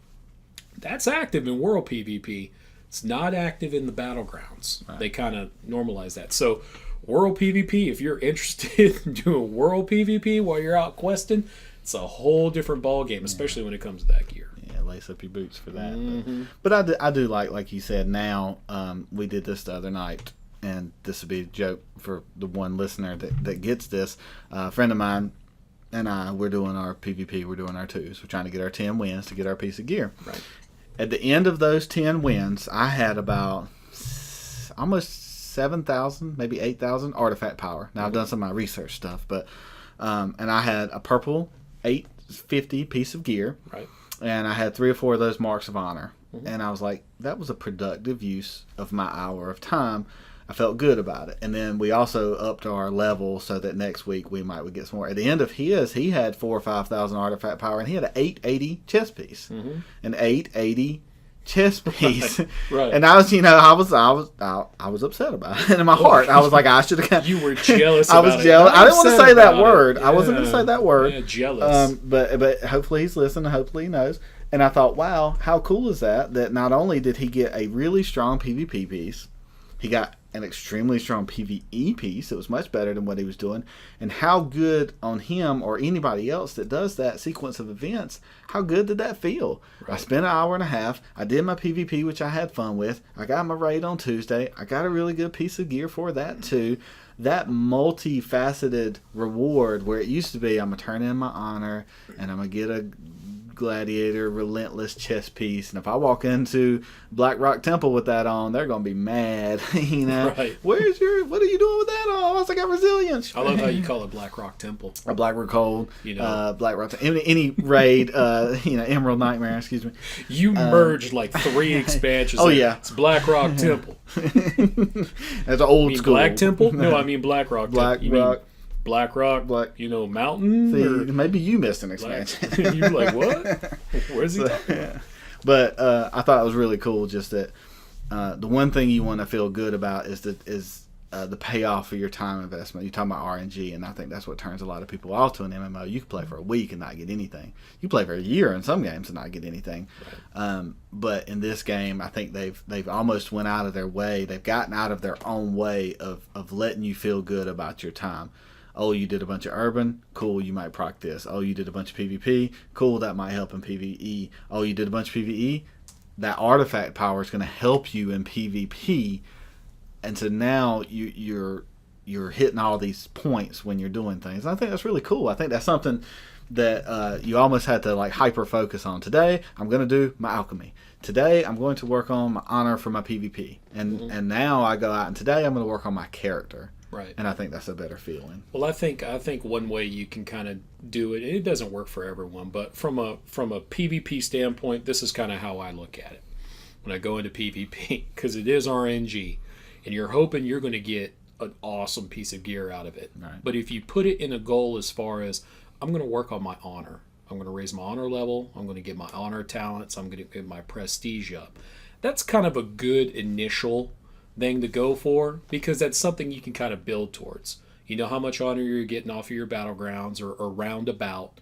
[SPEAKER 2] That's active in world PvP. It's not active in the battlegrounds. Right. They kind of normalize that. So world PvP, if you're interested in doing world PvP while you're out questing, it's a whole different ball game, especially when it comes to that gear.
[SPEAKER 1] Yeah, lace up your boots for that. But I do like you said, now we did this the other night. and this would be a joke for the one listener that gets this. A friend of mine and I, we're doing our PvP. We're doing our 2s. We're trying to get our 10 wins to get our piece of gear.
[SPEAKER 2] Right.
[SPEAKER 1] At the end of those 10 wins, I had about almost 7,000, maybe 8,000 artifact power. Now, I've done some of my research stuff, but and I had a purple 850 piece of gear.
[SPEAKER 2] Right.
[SPEAKER 1] And I had 3 or 4 of those marks of honor. And I was like, that was a productive use of my hour of time. I felt good about it. And then we also upped our level so that next week we would get some more. At the end of his, he had 4,000 or 5,000 artifact power, and he had an 880 chess piece. An 880 chess piece.
[SPEAKER 2] Right.
[SPEAKER 1] And I was, I was upset about it. And in my heart, I was like, I should have.
[SPEAKER 2] You were jealous.
[SPEAKER 1] I was jealous. I didn't want to say that word.
[SPEAKER 2] Yeah.
[SPEAKER 1] I wasn't going to say that word.
[SPEAKER 2] Yeah, jealous.
[SPEAKER 1] But hopefully he's listening. Hopefully he knows. And I thought, wow, how cool is that? That not only did he get a really strong PvP piece, he got an extremely strong PvE piece. It was much better than what he was doing. And how good on him or anybody else that does that sequence of events, how good did that feel? Right. I spent an hour and a half. I did my PvP, which I had fun with. I got my raid on Tuesday. I got a really good piece of gear for that too. That multifaceted reward where it used to be, I'm going to turn in my honor and I'm going to get a gladiator relentless chess piece, and if I walk into Black Rock Temple with that on, they're gonna be mad.
[SPEAKER 2] Right.
[SPEAKER 1] What are you doing with that on? I got resilience.
[SPEAKER 2] I love how you call it Black Rock Temple.
[SPEAKER 1] A Black Rock Cold, Black Rock any raid, Emerald Nightmare, excuse me.
[SPEAKER 2] You merged like 3 expansions.
[SPEAKER 1] Oh yeah,
[SPEAKER 2] it's Black Rock Temple.
[SPEAKER 1] That's old school.
[SPEAKER 2] Black Temple? No, I mean Black Rock.
[SPEAKER 1] Rock.
[SPEAKER 2] Black Rock, mountain?
[SPEAKER 1] See, maybe you missed an expansion.
[SPEAKER 2] You're like, what? Where's he talking about?
[SPEAKER 1] But I thought it was really cool just that the one thing you want to feel good about is the payoff for your time investment. You're talking about RNG, and I think that's what turns a lot of people off to an MMO. You can play for a week and not get anything. You play for a year in some games and not get anything. Right. But in this game, I think they've almost went out of their way. They've gotten out of their own way of letting you feel good about your time. Oh, you did a bunch of urban? Cool, you might proc this. Oh, you did a bunch of PvP? Cool, that might help in PvE. Oh, you did a bunch of PvE? That artifact power is going to help you in PvP. And so now you're hitting all these points when you're doing things. And I think that's really cool. I think that's something that you almost had to like hyper focus on. Today, I'm going to do my alchemy. Today, I'm going to work on my honor for my PvP. And now I go out and today I'm going to work on my character.
[SPEAKER 2] Right.
[SPEAKER 1] And I think that's a better feeling.
[SPEAKER 2] Well, I think one way you can kind of do it, and it doesn't work for everyone, but from a PvP standpoint, this is kind of how I look at it when I go into PvP, because it is RNG, and you're hoping you're going to get an awesome piece of gear out of it.
[SPEAKER 1] Right.
[SPEAKER 2] But if you put it in a goal as far as, I'm going to work on my honor, I'm going to raise my honor level, I'm going to get my honor talents, I'm going to get my prestige up. That's kind of a good initial thing to go for, because that's something you can kind of build towards. You know how much honor you're getting off of your battlegrounds or roundabout.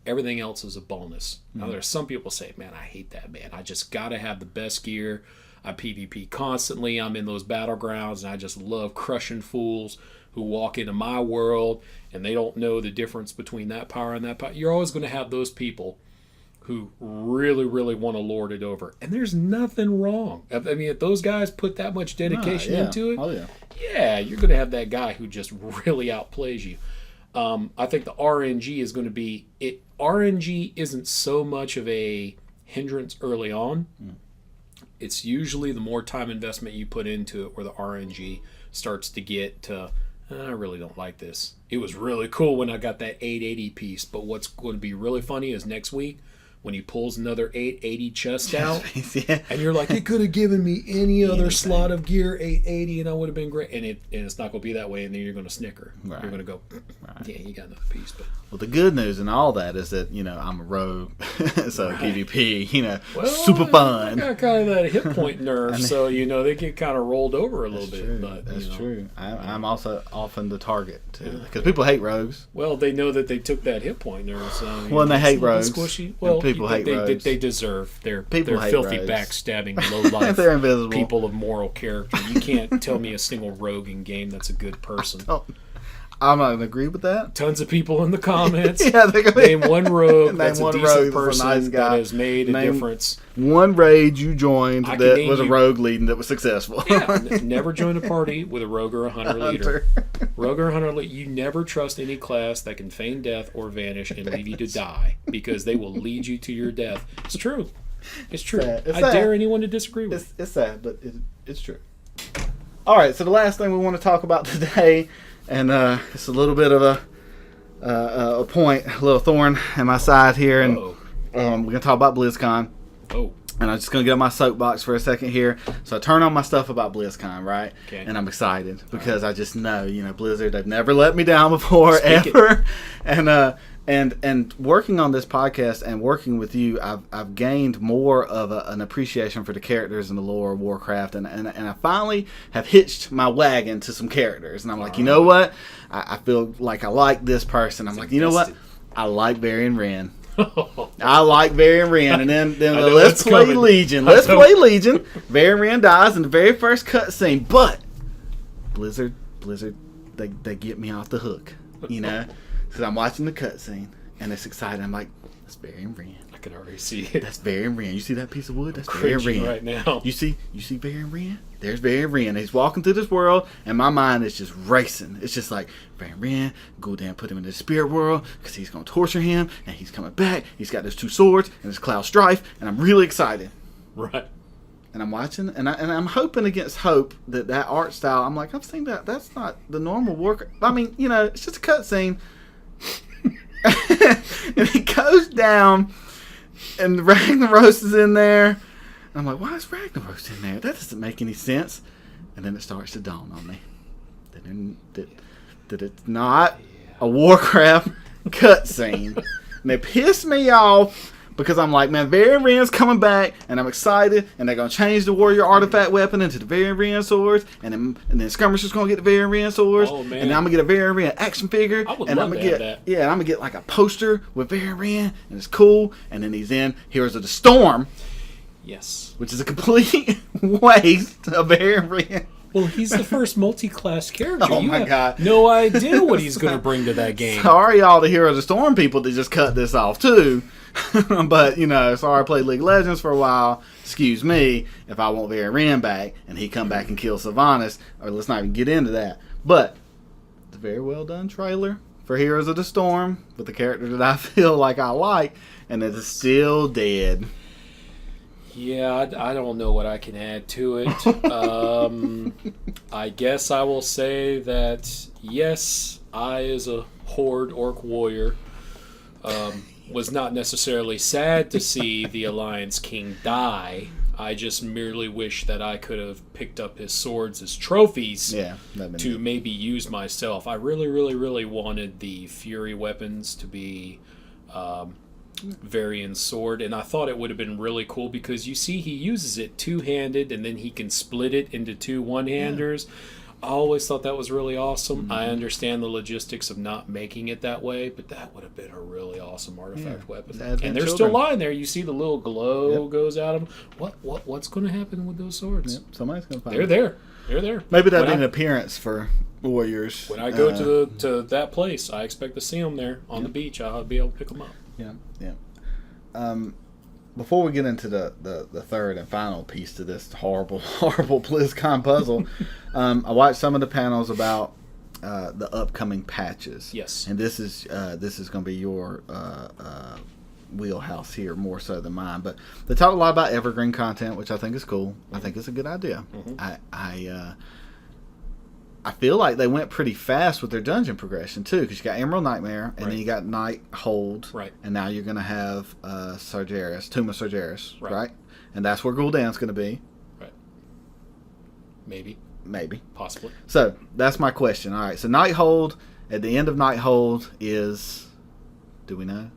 [SPEAKER 2] Everything else is a bonus. Now there's some people say, man, I hate that, man. I just got to have the best gear. I PvP constantly. I'm in those battlegrounds, and I just love crushing fools who walk into my world and they don't know the difference between that power and that power. You're always going to have those people who really, really want to lord it over. And there's nothing wrong. I mean, if those guys put that much dedication into it, you're going to have that guy who just really outplays you. I think the RNG is going to be... RNG isn't so much of a hindrance early on. It's usually the more time investment you put into it where the RNG starts to get to, I really don't like this. It was really cool when I got that 880 piece, but what's going to be really funny is next week, when he pulls another 880 chest out, and you're like, it could have given me any other slot of gear, 880, and I would have been great. And it's not going to be that way, and then you're going to snicker. Right. You're going to go, yeah, you got another piece. But
[SPEAKER 1] well, the good news in all that is that, I'm a rogue, so PvP, super fun.
[SPEAKER 2] I got kind of that hit point nerve, so, they get kind of rolled over a little bit.
[SPEAKER 1] True.
[SPEAKER 2] But
[SPEAKER 1] that's true. I'm also often the target, too, because people hate rogues.
[SPEAKER 2] Well, they know that they took that hit point nerve, so...
[SPEAKER 1] Well, and they hate rogues.
[SPEAKER 2] Squishy. Well,
[SPEAKER 1] people hate rogues.
[SPEAKER 2] They deserve their filthy,
[SPEAKER 1] rogues.
[SPEAKER 2] backstabbing, low-life
[SPEAKER 1] they're invisible.
[SPEAKER 2] People of moral character. You can't tell me a single rogue in game that's a good person.
[SPEAKER 1] I'm not going to agree with that.
[SPEAKER 2] Tons of people in the comments.
[SPEAKER 1] Yeah,
[SPEAKER 2] name one rogue that's
[SPEAKER 1] one
[SPEAKER 2] a decent
[SPEAKER 1] rogue
[SPEAKER 2] person
[SPEAKER 1] that's a nice guy.
[SPEAKER 2] that has made a difference.
[SPEAKER 1] One raid you joined that was a
[SPEAKER 2] you,
[SPEAKER 1] rogue leading that was successful.
[SPEAKER 2] Yeah, never join a party with a rogue or a hunter leader. Rogue or hunter leader, you never trust any class that can feign death or vanish and leave you to die, because they will lead you to your death. It's true. It's true. I dare anyone to disagree with.
[SPEAKER 1] It's sad, but it's true. All right, so the last thing we want to talk about today, and it's a little bit of a point, a little thorn in my side here, and we're going to talk about BlizzCon.
[SPEAKER 2] Oh.
[SPEAKER 1] And I'm just going to get on my soapbox for a second here. So I turn on my stuff about BlizzCon, right?
[SPEAKER 2] Okay.
[SPEAKER 1] And I'm excited because I just know, Blizzard, they've never let me down before, ever. And working on this podcast and working with you, I've gained more of an appreciation for the characters and the lore of Warcraft. And I finally have hitched my wagon to some characters. And I'm like, you know what? I feel like I like this person. I'm like, you know what? I like Varian Wryn. I like Varian Wryn, and then let's play Legion. Let's play Legion. Varian Wryn dies in the very first cutscene, but Blizzard, they get me off the hook, because I'm watching the cutscene and it's exciting. I'm like, that's Varian Wryn.
[SPEAKER 2] I can already see it.
[SPEAKER 1] That's Varian Wryn. You see that piece of wood? That's Varian Wryn
[SPEAKER 2] right now.
[SPEAKER 1] You see Varian Wryn? There's Varian Wryn. He's walking through this world, and my mind is just racing. It's just like, Varian Wryn, go down, put him in the spirit world, because he's going to torture him, and he's coming back. He's got his 2 swords and his Cloud Strife, and I'm really excited.
[SPEAKER 2] Right.
[SPEAKER 1] And I'm watching, and I'm hoping against hope that art style. I'm like, I've seen that. That's not the normal Warcraft. I mean, it's just a cutscene. And it goes down, and Ragnaros is in there. I'm like, why is Ragnaros in there? That doesn't make any sense. And then it starts to dawn on me that it's not a Warcraft cutscene. And it pissed me off because I'm like, man, Varian Wryn's coming back, and I'm excited, and they're going to change the warrior artifact weapon into the Varian Wryn swords, and then Skirmisher's going to get the Varian Wryn swords, and then I'm going to get a Varian Wryn action figure,
[SPEAKER 2] I would
[SPEAKER 1] and
[SPEAKER 2] love
[SPEAKER 1] I'm
[SPEAKER 2] to
[SPEAKER 1] going
[SPEAKER 2] have
[SPEAKER 1] to
[SPEAKER 2] that.
[SPEAKER 1] get, I'm going to get like a poster with Varian Wryn, and it's cool, and then he's in Heroes of the Storm.
[SPEAKER 2] Yes.
[SPEAKER 1] Which is a complete waste of Varian Wryn.
[SPEAKER 2] Well, he's the first multi-class character.
[SPEAKER 1] Oh my God.
[SPEAKER 2] No idea what he's going to bring to that game.
[SPEAKER 1] Sorry, all the Heroes of the Storm people that just cut this off too. But, sorry I played League of Legends for a while. Excuse me if I want Varian Wryn back and he come back and kill Sylvanas. Or let's not even get into that. But it's a very well done trailer for Heroes of the Storm with the character that I feel like I like, and it is still dead.
[SPEAKER 2] Yeah, I don't know what I can add to it. I guess I will say that, yes, I, as a Horde Orc warrior, was not necessarily sad to see the Alliance King die. I just merely wish that I could have picked up his swords as trophies to maybe use myself. I really, really, really wanted the Fury weapons to be Varian's sword, and I thought it would have been really cool because you see he uses it two-handed and then he can split it into 2 one-handers. I always thought that was really awesome. Mm-hmm. I understand the logistics of not making it that way, but that would have been a really awesome artifact weapon. And they're still lying there. You see the little glow goes out of them. What's going to happen with those swords?
[SPEAKER 1] Yep. Somebody's going to find
[SPEAKER 2] them. They're there.
[SPEAKER 1] Maybe that'd be an appearance for warriors.
[SPEAKER 2] When I go to that place, I expect to see them there on the beach. I'll be able to pick them up.
[SPEAKER 1] Yeah. Before we get into the third and final piece to this horrible BlizzCon puzzle, I watched some of the panels about the upcoming patches.
[SPEAKER 2] Yes.
[SPEAKER 1] And this is going to be your wheelhouse here more so than mine. But they talk a lot about evergreen content, which I think is cool. Mm-hmm. I think it's a good idea. Mm-hmm. I feel like they went pretty fast with their dungeon progression too, because you got Emerald Nightmare, and then you got Night Hold, and now you're going to have Sargeras, Tomb of Sargeras, right? And that's where Gul'dan's going to be.
[SPEAKER 2] Right. Maybe. Possibly.
[SPEAKER 1] So that's my question. All right. So Night Hold, at the end of Night Hold is, do we know?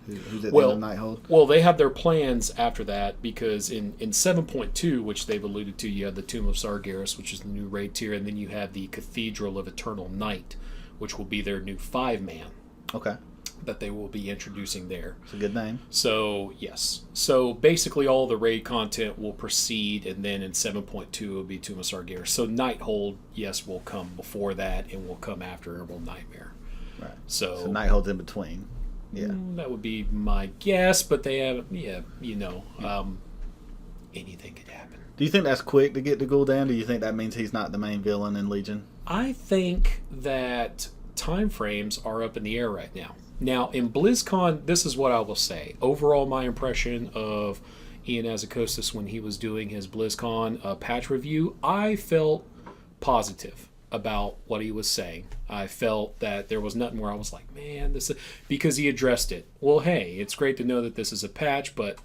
[SPEAKER 1] Who's at the end of Night Hold?
[SPEAKER 2] Well, they have their plans after that because in 7.2, which they've alluded to, you have the Tomb of Sargeras, which is the new raid tier, and then you have the Cathedral of Eternal Night, which will be their new 5-man.
[SPEAKER 1] Okay.
[SPEAKER 2] that they will be introducing there.
[SPEAKER 1] It's a good name.
[SPEAKER 2] So, yes. So, basically, all the raid content will proceed, and then in 7.2, it will be Tomb of Sargeras. So, Nighthold, yes, will come before that, and will come after Herbal Nightmare.
[SPEAKER 1] Right.
[SPEAKER 2] So
[SPEAKER 1] Nighthold's in between. Yeah.
[SPEAKER 2] That would be my guess, but they have, anything could happen.
[SPEAKER 1] Do you think that's quick to get to Gul'dan? Do you think that means he's not the main villain in Legion?
[SPEAKER 2] I think that time frames are up in the air right now. Now, in BlizzCon, this is what I will say. Overall, my impression of Ian Azakosis when he was doing his BlizzCon patch review, I felt positive about what he was saying. I felt that there was nothing where I was like, man, this is... Because he addressed it. Well, hey, it's great to know that this is a patch, but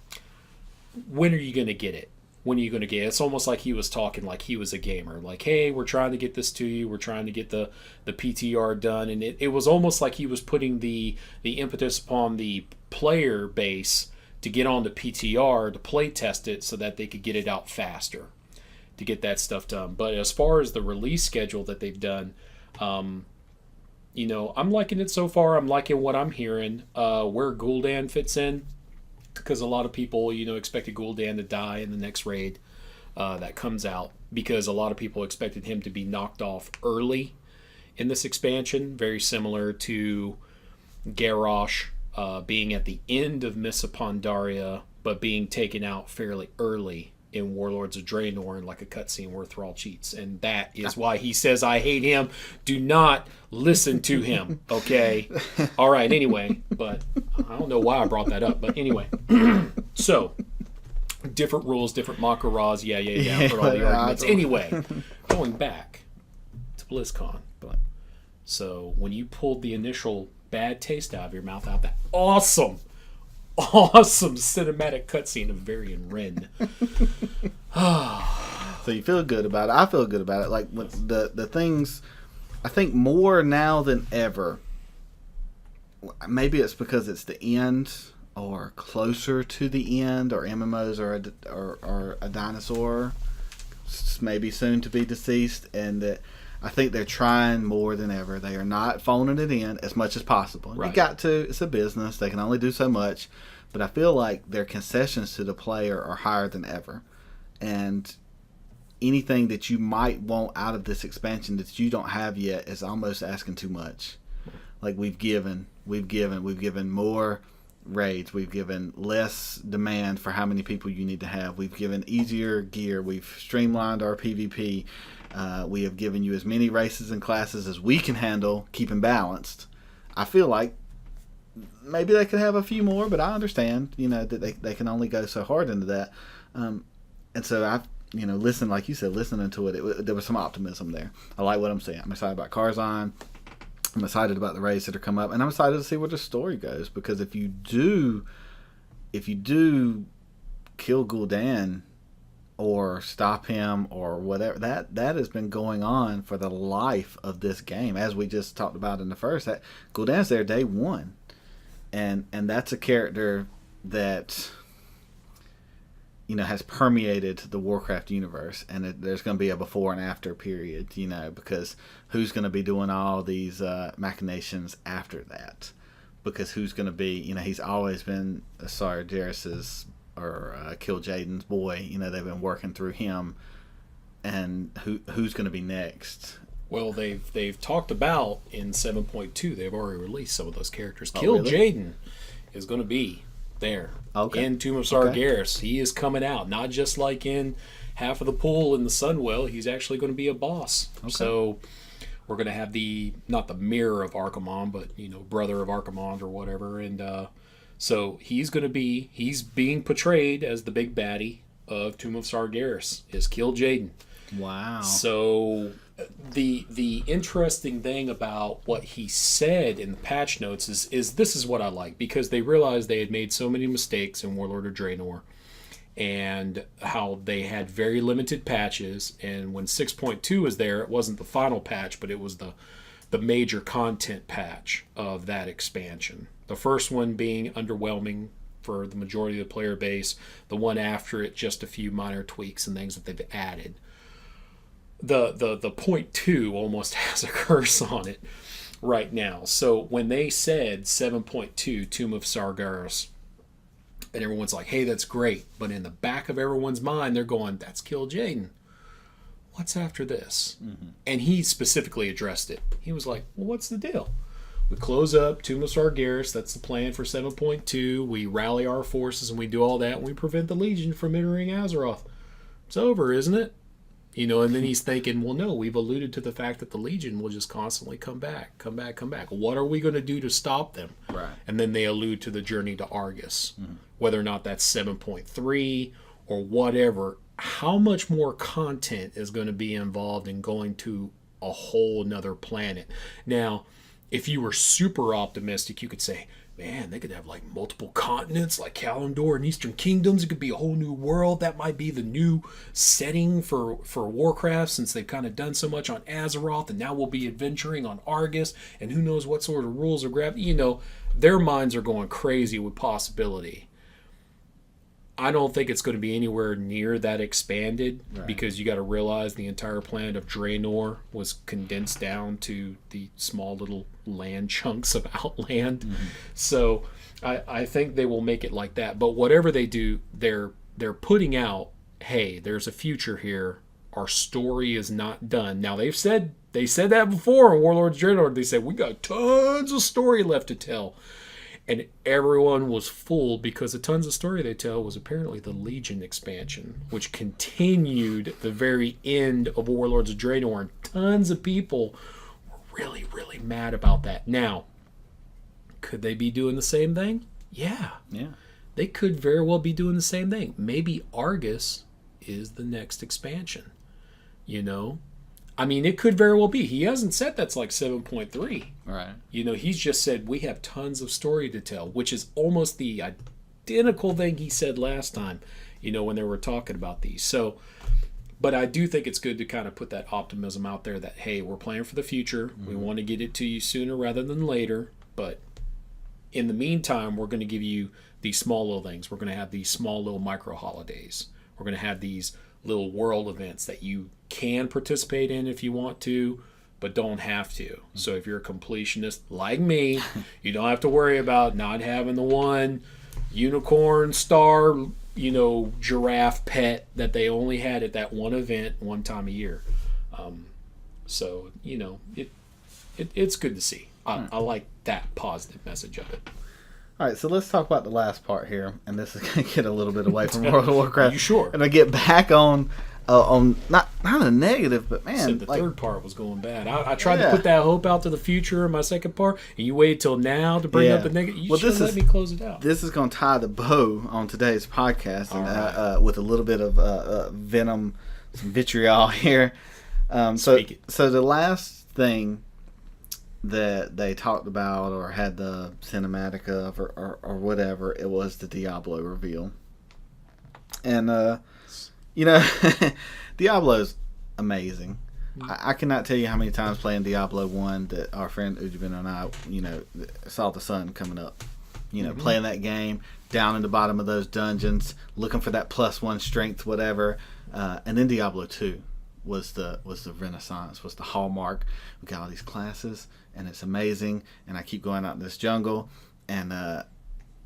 [SPEAKER 2] when are you going to get it? When are you going to get it? It's almost like he was talking like he was a gamer. Like, hey, we're trying to get this to you. We're trying to get the PTR done. And it was almost like he was putting the impetus upon the player base to get on the PTR, to play test it so that they could get it out faster, to get that stuff done. But as far as the release schedule that they've done, I'm liking it so far. I'm liking what I'm hearing, where Gul'dan fits in. Because a lot of people, expected Gul'dan to die in the next raid that comes out. Because a lot of people expected him to be knocked off early in this expansion. Very similar to Garrosh being at the end of Mists of Pandaria, but being taken out fairly early in Warlords of Draenor in like a cutscene where Thrall cheats. And that is why he says, I hate him. Do not listen to him. Okay? All right, anyway. But I don't know why I brought that up. But anyway. So, different rules, different Makaras. Yeah. For all the arguments. Anyway, going back to BlizzCon. So, when you pulled the initial bad taste out of your mouth out that awesome cinematic cutscene of Varian Wren.
[SPEAKER 1] So you feel good about it. I feel good about it. Like the things, I think more now than ever. Maybe it's because it's the end, or closer to the end, or MMOs are a dinosaur, maybe soon to be deceased, and that I think they're trying more than ever. They are not phoning it in as much as possible.
[SPEAKER 2] Right.
[SPEAKER 1] You got to. It's a business. They can only do so much. But I feel like their concessions to the player are higher than ever. And anything that you might want out of this expansion that you don't have yet is almost asking too much. Like we've given more raids. We've given less demand for how many people you need to have. We've given easier gear. We've streamlined our PvP. We have given you as many races and classes as we can handle, keeping balanced. I feel like maybe they could have a few more, but I understand, that they can only go so hard into that. And so I've, like you said, listening to it, there was some optimism there. I like what I'm seeing. I'm excited about Karzhan. I'm excited about the raids that are coming up, and I'm excited to see where the story goes. Because if you do kill Gul'dan or stop him or whatever, that has been going on for the life of this game, as we just talked about in the first. That Gul'dan's there day one, and that's a character that has permeated the Warcraft universe, and there's going to be a before and after period, because who's going to be doing all these machinations after that? Because who's going to be, he's always been Sargeras's or Kill Jaden's boy. They've been working through him, and who's going to be next?
[SPEAKER 2] Well, they've talked about in 7.2, they've already released some of those characters.
[SPEAKER 1] Oh,
[SPEAKER 2] Kill
[SPEAKER 1] really?
[SPEAKER 2] Jaden is going to be there.
[SPEAKER 1] Okay.
[SPEAKER 2] In Tomb of Sargeras. Okay. He is coming out, not just like in Half of the Pool in the Sunwell. He's actually going to be a boss. Okay. So we're going to have not the mirror of Archimonde, but brother of Archimonde or whatever, and so he's being portrayed as the big baddie of Tomb of Sargeras, is Kill Jaden.
[SPEAKER 1] Wow.
[SPEAKER 2] So the interesting thing about what he said in the patch notes is this is what I like, because they realized they had made so many mistakes in Warlord of Draenor, and how they had very limited patches, and when 6.2 was there, it wasn't the final patch, but it was the major content patch of that expansion. The first one being underwhelming for the majority of the player base, the one after it just a few minor tweaks and things that they've added. The 0.2 almost has a curse on it, right now. So when they said 7.2 Tomb of Sargeras, and everyone's like, hey, that's great. But in the back of everyone's mind, they're going, that's Kill Jaden. What's after this? Mm-hmm. And he specifically addressed it. He was like, well, what's the deal? We close up Tomb of Sargeras. That's the plan for 7.2. We rally our forces and we do all that. And we prevent the Legion from entering Azeroth. It's over, isn't it? You know, and then he's thinking, well, no, we've alluded to the fact that the Legion will just constantly come back. What are we going to do to stop them?
[SPEAKER 1] Right.
[SPEAKER 2] And then they allude to the journey to Argus. Mm-hmm. Whether or not that's 7.3 or whatever, how much more content is going to be involved in going to a whole nother planet? Now, if you were super optimistic, you could say, man, they could have like multiple continents like Kalimdor and Eastern Kingdoms. It could be a whole new world. That might be the new setting for Warcraft, since they've kind of done so much on Azeroth, and now we'll be adventuring on Argus, and who knows what sort of rules of gravity. You know, their minds are going crazy with possibility. I don't think it's going to be anywhere near that expanded, right, because you got to realize the entire planet of Draenor was condensed down to the small little land chunks of Outland. Mm-hmm. So I think they will make it like that. But whatever they do, they're putting out, hey, there's a future here. Our story is not done. Now they said that before in Warlords of Draenor. They said we got tons of story left to tell. And everyone was fooled because the tons of story they tell was apparently the Legion expansion, which continued at the very end of Warlords of Draenor. And tons of people were really, really mad about that. Now, could they be doing the same thing? Yeah. They could very well be doing the same thing. Maybe Argus is the next expansion. You know? I mean, it could very well be. He hasn't said that's like 7.3.
[SPEAKER 1] Right.
[SPEAKER 2] You know, he's just said we have tons of story to tell, which is almost the identical thing he said last time, you know, when they were talking about these. So, but I do think it's good to kind of put that optimism out there that, hey, we're planning for the future. Mm-hmm. We want to get it to you sooner rather than later. But in the meantime, we're going to give you these small little things. We're going to have these small little micro holidays. We're going to have these little world events that you can participate in if you want to, but don't have to. So if you're a completionist like me, you don't have to worry about not having the one unicorn star, you know, giraffe pet that they only had at that one event one time a year. So, you know, it's good to see. I like that positive message of it.
[SPEAKER 1] All right, so let's talk about the last part here, and this is going to get a little bit away from World of Warcraft.
[SPEAKER 2] You sure?
[SPEAKER 1] And I get back on not a negative, but man,
[SPEAKER 2] said the third part was going bad. I tried to put that hope out to the future in my second part, and you waited till now to bring up the negative. You should let me close it out.
[SPEAKER 1] This is going to tie the bow on today's podcast, and with a little bit of venom, some vitriol here. So the last thing that they talked about or had the cinematic of or whatever, it was the Diablo reveal. And you know, Diablo's amazing. I cannot tell you how many times playing Diablo 1 that our friend Ujibin and I, you know, saw the sun coming up. You know, playing that game, down in the bottom of those dungeons, looking for that +1 strength, whatever. And then Diablo 2 was the renaissance, was the hallmark. We got all these classes, and it's amazing. And I keep going out in this jungle, and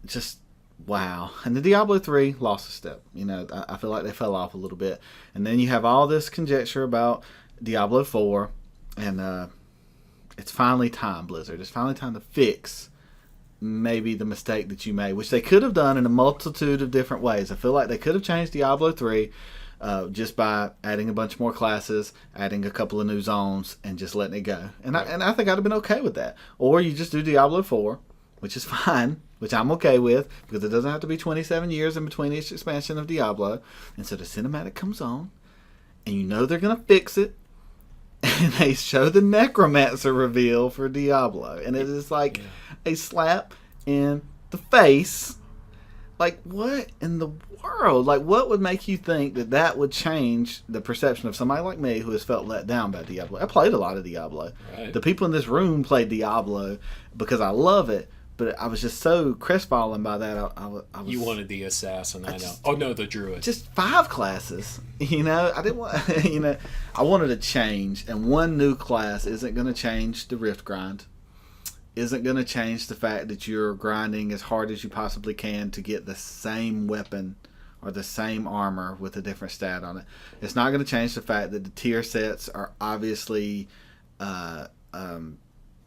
[SPEAKER 1] just wow. And the Diablo 3 lost a step. You know, I feel like they fell off a little bit. And then you have all this conjecture about Diablo 4, and it's finally time, Blizzard. It's finally time to fix maybe the mistake that you made, which they could have done in a multitude of different ways. I feel like they could have changed Diablo 3 just by adding a bunch more classes, adding a couple of new zones, and just letting it go. And I think I'd have been okay with that. Or you just do Diablo 4, which is fine, which I'm okay with, because it doesn't have to be 27 years in between each expansion of Diablo. And so the cinematic comes on, and you know they're going to fix it, and they show the Necromancer reveal for Diablo. And it is like a slap in the face. Like, what in the world? Like, what would make you think that would change the perception of somebody like me who has felt let down by Diablo? I played a lot of Diablo. Right. The people in this room played Diablo because I love it, but I was just so crestfallen by that. I was,
[SPEAKER 2] you wanted the assassin, I know. Oh, no, the druid.
[SPEAKER 1] Just 5 classes. You know, I didn't want, you know, I wanted a change, and one new class isn't going to change the Rift grind. isn't going to change the fact that you're grinding as hard as you possibly can to get the same weapon or the same armor with a different stat on it. It's not going to change the fact that the tier sets are obviously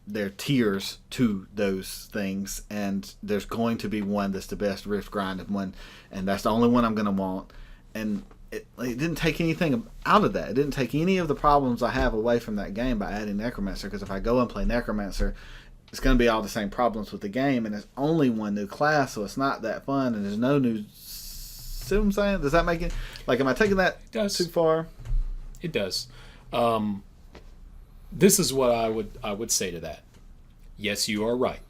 [SPEAKER 1] they're tiers to those things, and there's going to be one that's the best rift grinded one, and that's the only one I'm going to want. And it didn't take anything out of that. It didn't take any of the problems I have away from that game by adding Necromancer, because if I go and play Necromancer, it's going to be all the same problems with the game, and there's only one new class, so it's not that fun, and there's no new... See what I'm saying? Does that make it... Like, am I taking that too far?
[SPEAKER 2] It does. This is what I would say to that. Yes, you are right.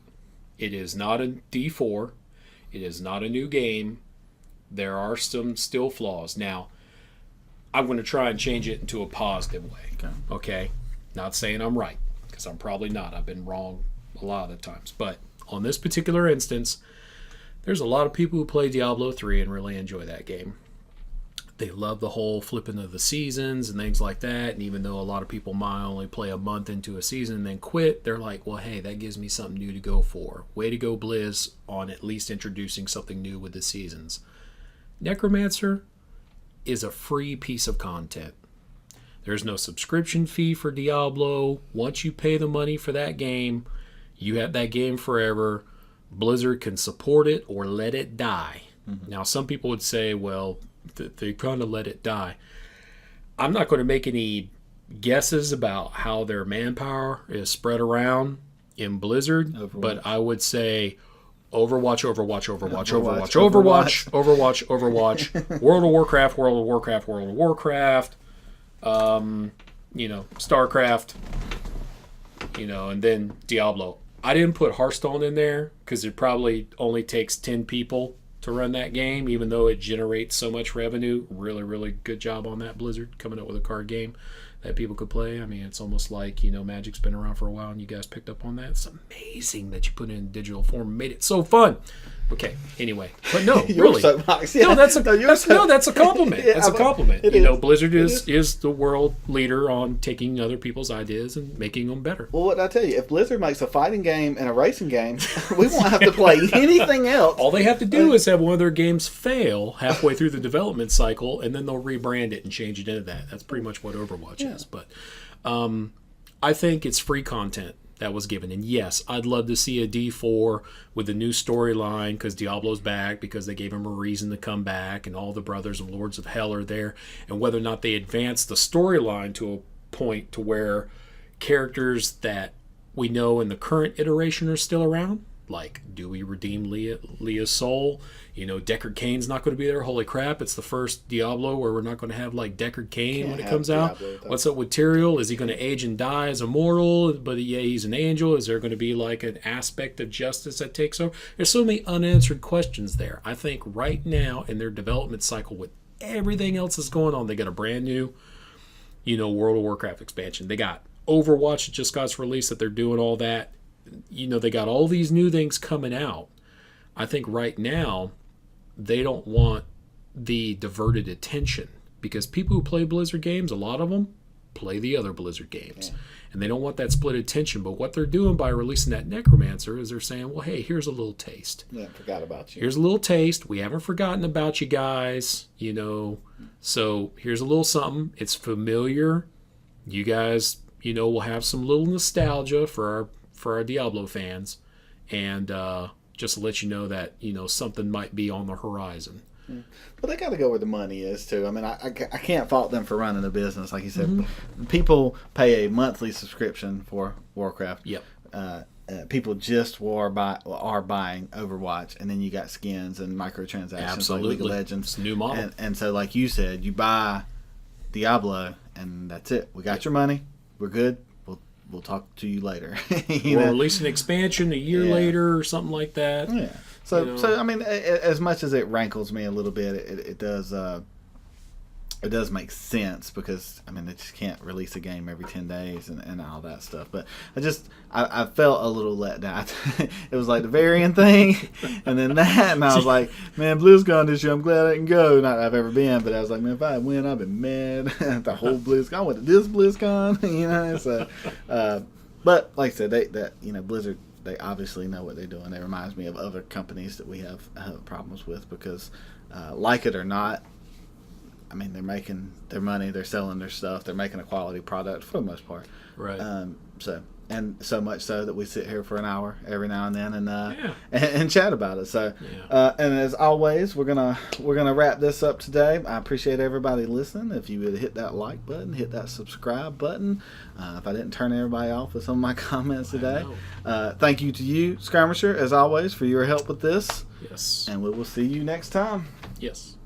[SPEAKER 2] It is not a D4. It is not a new game. There are some still flaws. Now, I'm going to try and change it into a positive way. Okay? Not saying I'm right, because I'm probably not. I've been wrong a lot of the times. But on this particular instance, there's a lot of people who play Diablo 3 and really enjoy that game. They love the whole flipping of the seasons and things like that. And even though a lot of people might only play a month into a season and then quit, they're like, well, hey, that gives me something new to go for. Way to go, Blizz, on at least introducing something new with the seasons. Necromancer is a free piece of content. There's no subscription fee for Diablo. Once you pay the money for that game, you have that game forever. Blizzard can support it or let it die. Mm-hmm. Now, some people would say, well, they kind of let it die. I'm not going to make any guesses about how their manpower is spread around in Blizzard, but I would say Overwatch, World of Warcraft, StarCraft, and then Diablo. I didn't put Hearthstone in there because it probably only takes 10 people to run that game, even though it generates so much revenue. Really, really good job on that, Blizzard, coming up with a card game that people could play. I mean, it's almost like, Magic's been around for a while and you guys picked up on that. It's amazing that you put it in digital form and made it so fun. Okay, anyway. But no, really.
[SPEAKER 1] Yeah.
[SPEAKER 2] No, that's a compliment.
[SPEAKER 1] Yeah,
[SPEAKER 2] that's a compliment.
[SPEAKER 1] Is.
[SPEAKER 2] Blizzard is the world leader on taking other people's ideas and making them better.
[SPEAKER 1] Well, what did I tell you? If Blizzard makes a fighting game and a racing game, we won't have to play anything else.
[SPEAKER 2] All they have to do is have one of their games fail halfway through the development cycle, and then they'll rebrand it and change it into that. That's pretty much what Overwatch is. But I think it's free content that was given. And yes, I'd love to see a D4 with a new storyline because Diablo's back, because they gave him a reason to come back, and all the brothers and lords of hell are there. And whether or not they advance the storyline to a point to where characters that we know in the current iteration are still around, like, do we redeem Leah's soul? Deckard Cain's not going to be there. Holy crap, it's the first Diablo where we're not going to have, like, Deckard Cain when it comes out. What's up with Tyrael? Is he going to age and die as a mortal? But yeah, he's an angel. Is there going to be, like, an aspect of justice that takes over? There's so many unanswered questions there. I think right now in their development cycle with everything else that's going on, they got a brand new, World of Warcraft expansion. They got Overwatch that just got released, that they're doing all that. They got all these new things coming out. I think right now they don't want the diverted attention, because people who play Blizzard games, a lot of them play the other Blizzard games. Yeah. And they don't want that split attention. But what they're doing by releasing that Necromancer is they're saying, well, hey, here's a little taste.
[SPEAKER 1] Yeah, forgot about you.
[SPEAKER 2] Here's a little taste. We haven't forgotten about you guys, So here's a little something. It's familiar. You guys, will have some little nostalgia for our Diablo fans, and just to let you know that something might be on the horizon.
[SPEAKER 1] Well, they got to go where the money is too. I mean, I can't fault them for running a business, like you said. Mm-hmm. People pay a monthly subscription for Warcraft.
[SPEAKER 2] Yep.
[SPEAKER 1] People just are buying Overwatch, and then you got skins and microtransactions.
[SPEAKER 2] Absolutely.
[SPEAKER 1] Like League of Legends.
[SPEAKER 2] It's a new model.
[SPEAKER 1] And so, like you said, you buy Diablo, and that's it. We got your money. We're good. We'll talk to you later.
[SPEAKER 2] Or release an expansion a year later or something like that.
[SPEAKER 1] Yeah. So I mean, as much as it rankles me a little bit, it does make sense, because I mean, they just can't release a game every 10 days and all that stuff. But I felt a little let down. It was like the variant thing, and then that, and I was like, man, Blizzcon this year, I'm glad I can go. Not that I've ever been, but I was like, man, if I win, I've been mad at the whole Blizzcon. I went to this Blizzcon, So, but like I said, Blizzard they obviously know what they're doing. It reminds me of other companies that we have problems with because, like it or not, I mean, they're making their money, they're selling their stuff, they're making a quality product for the most part.
[SPEAKER 2] Right.
[SPEAKER 1] So much so that we sit here for an hour every now and then and chat about it. So, and as always, we're gonna wrap this up today. I appreciate everybody listening. If you would hit that like button, hit that subscribe button. If I didn't turn everybody off with some of my comments today, thank you to you, Skirmisher, as always, for your help with this.
[SPEAKER 2] Yes.
[SPEAKER 1] And we will see you next time.
[SPEAKER 2] Yes.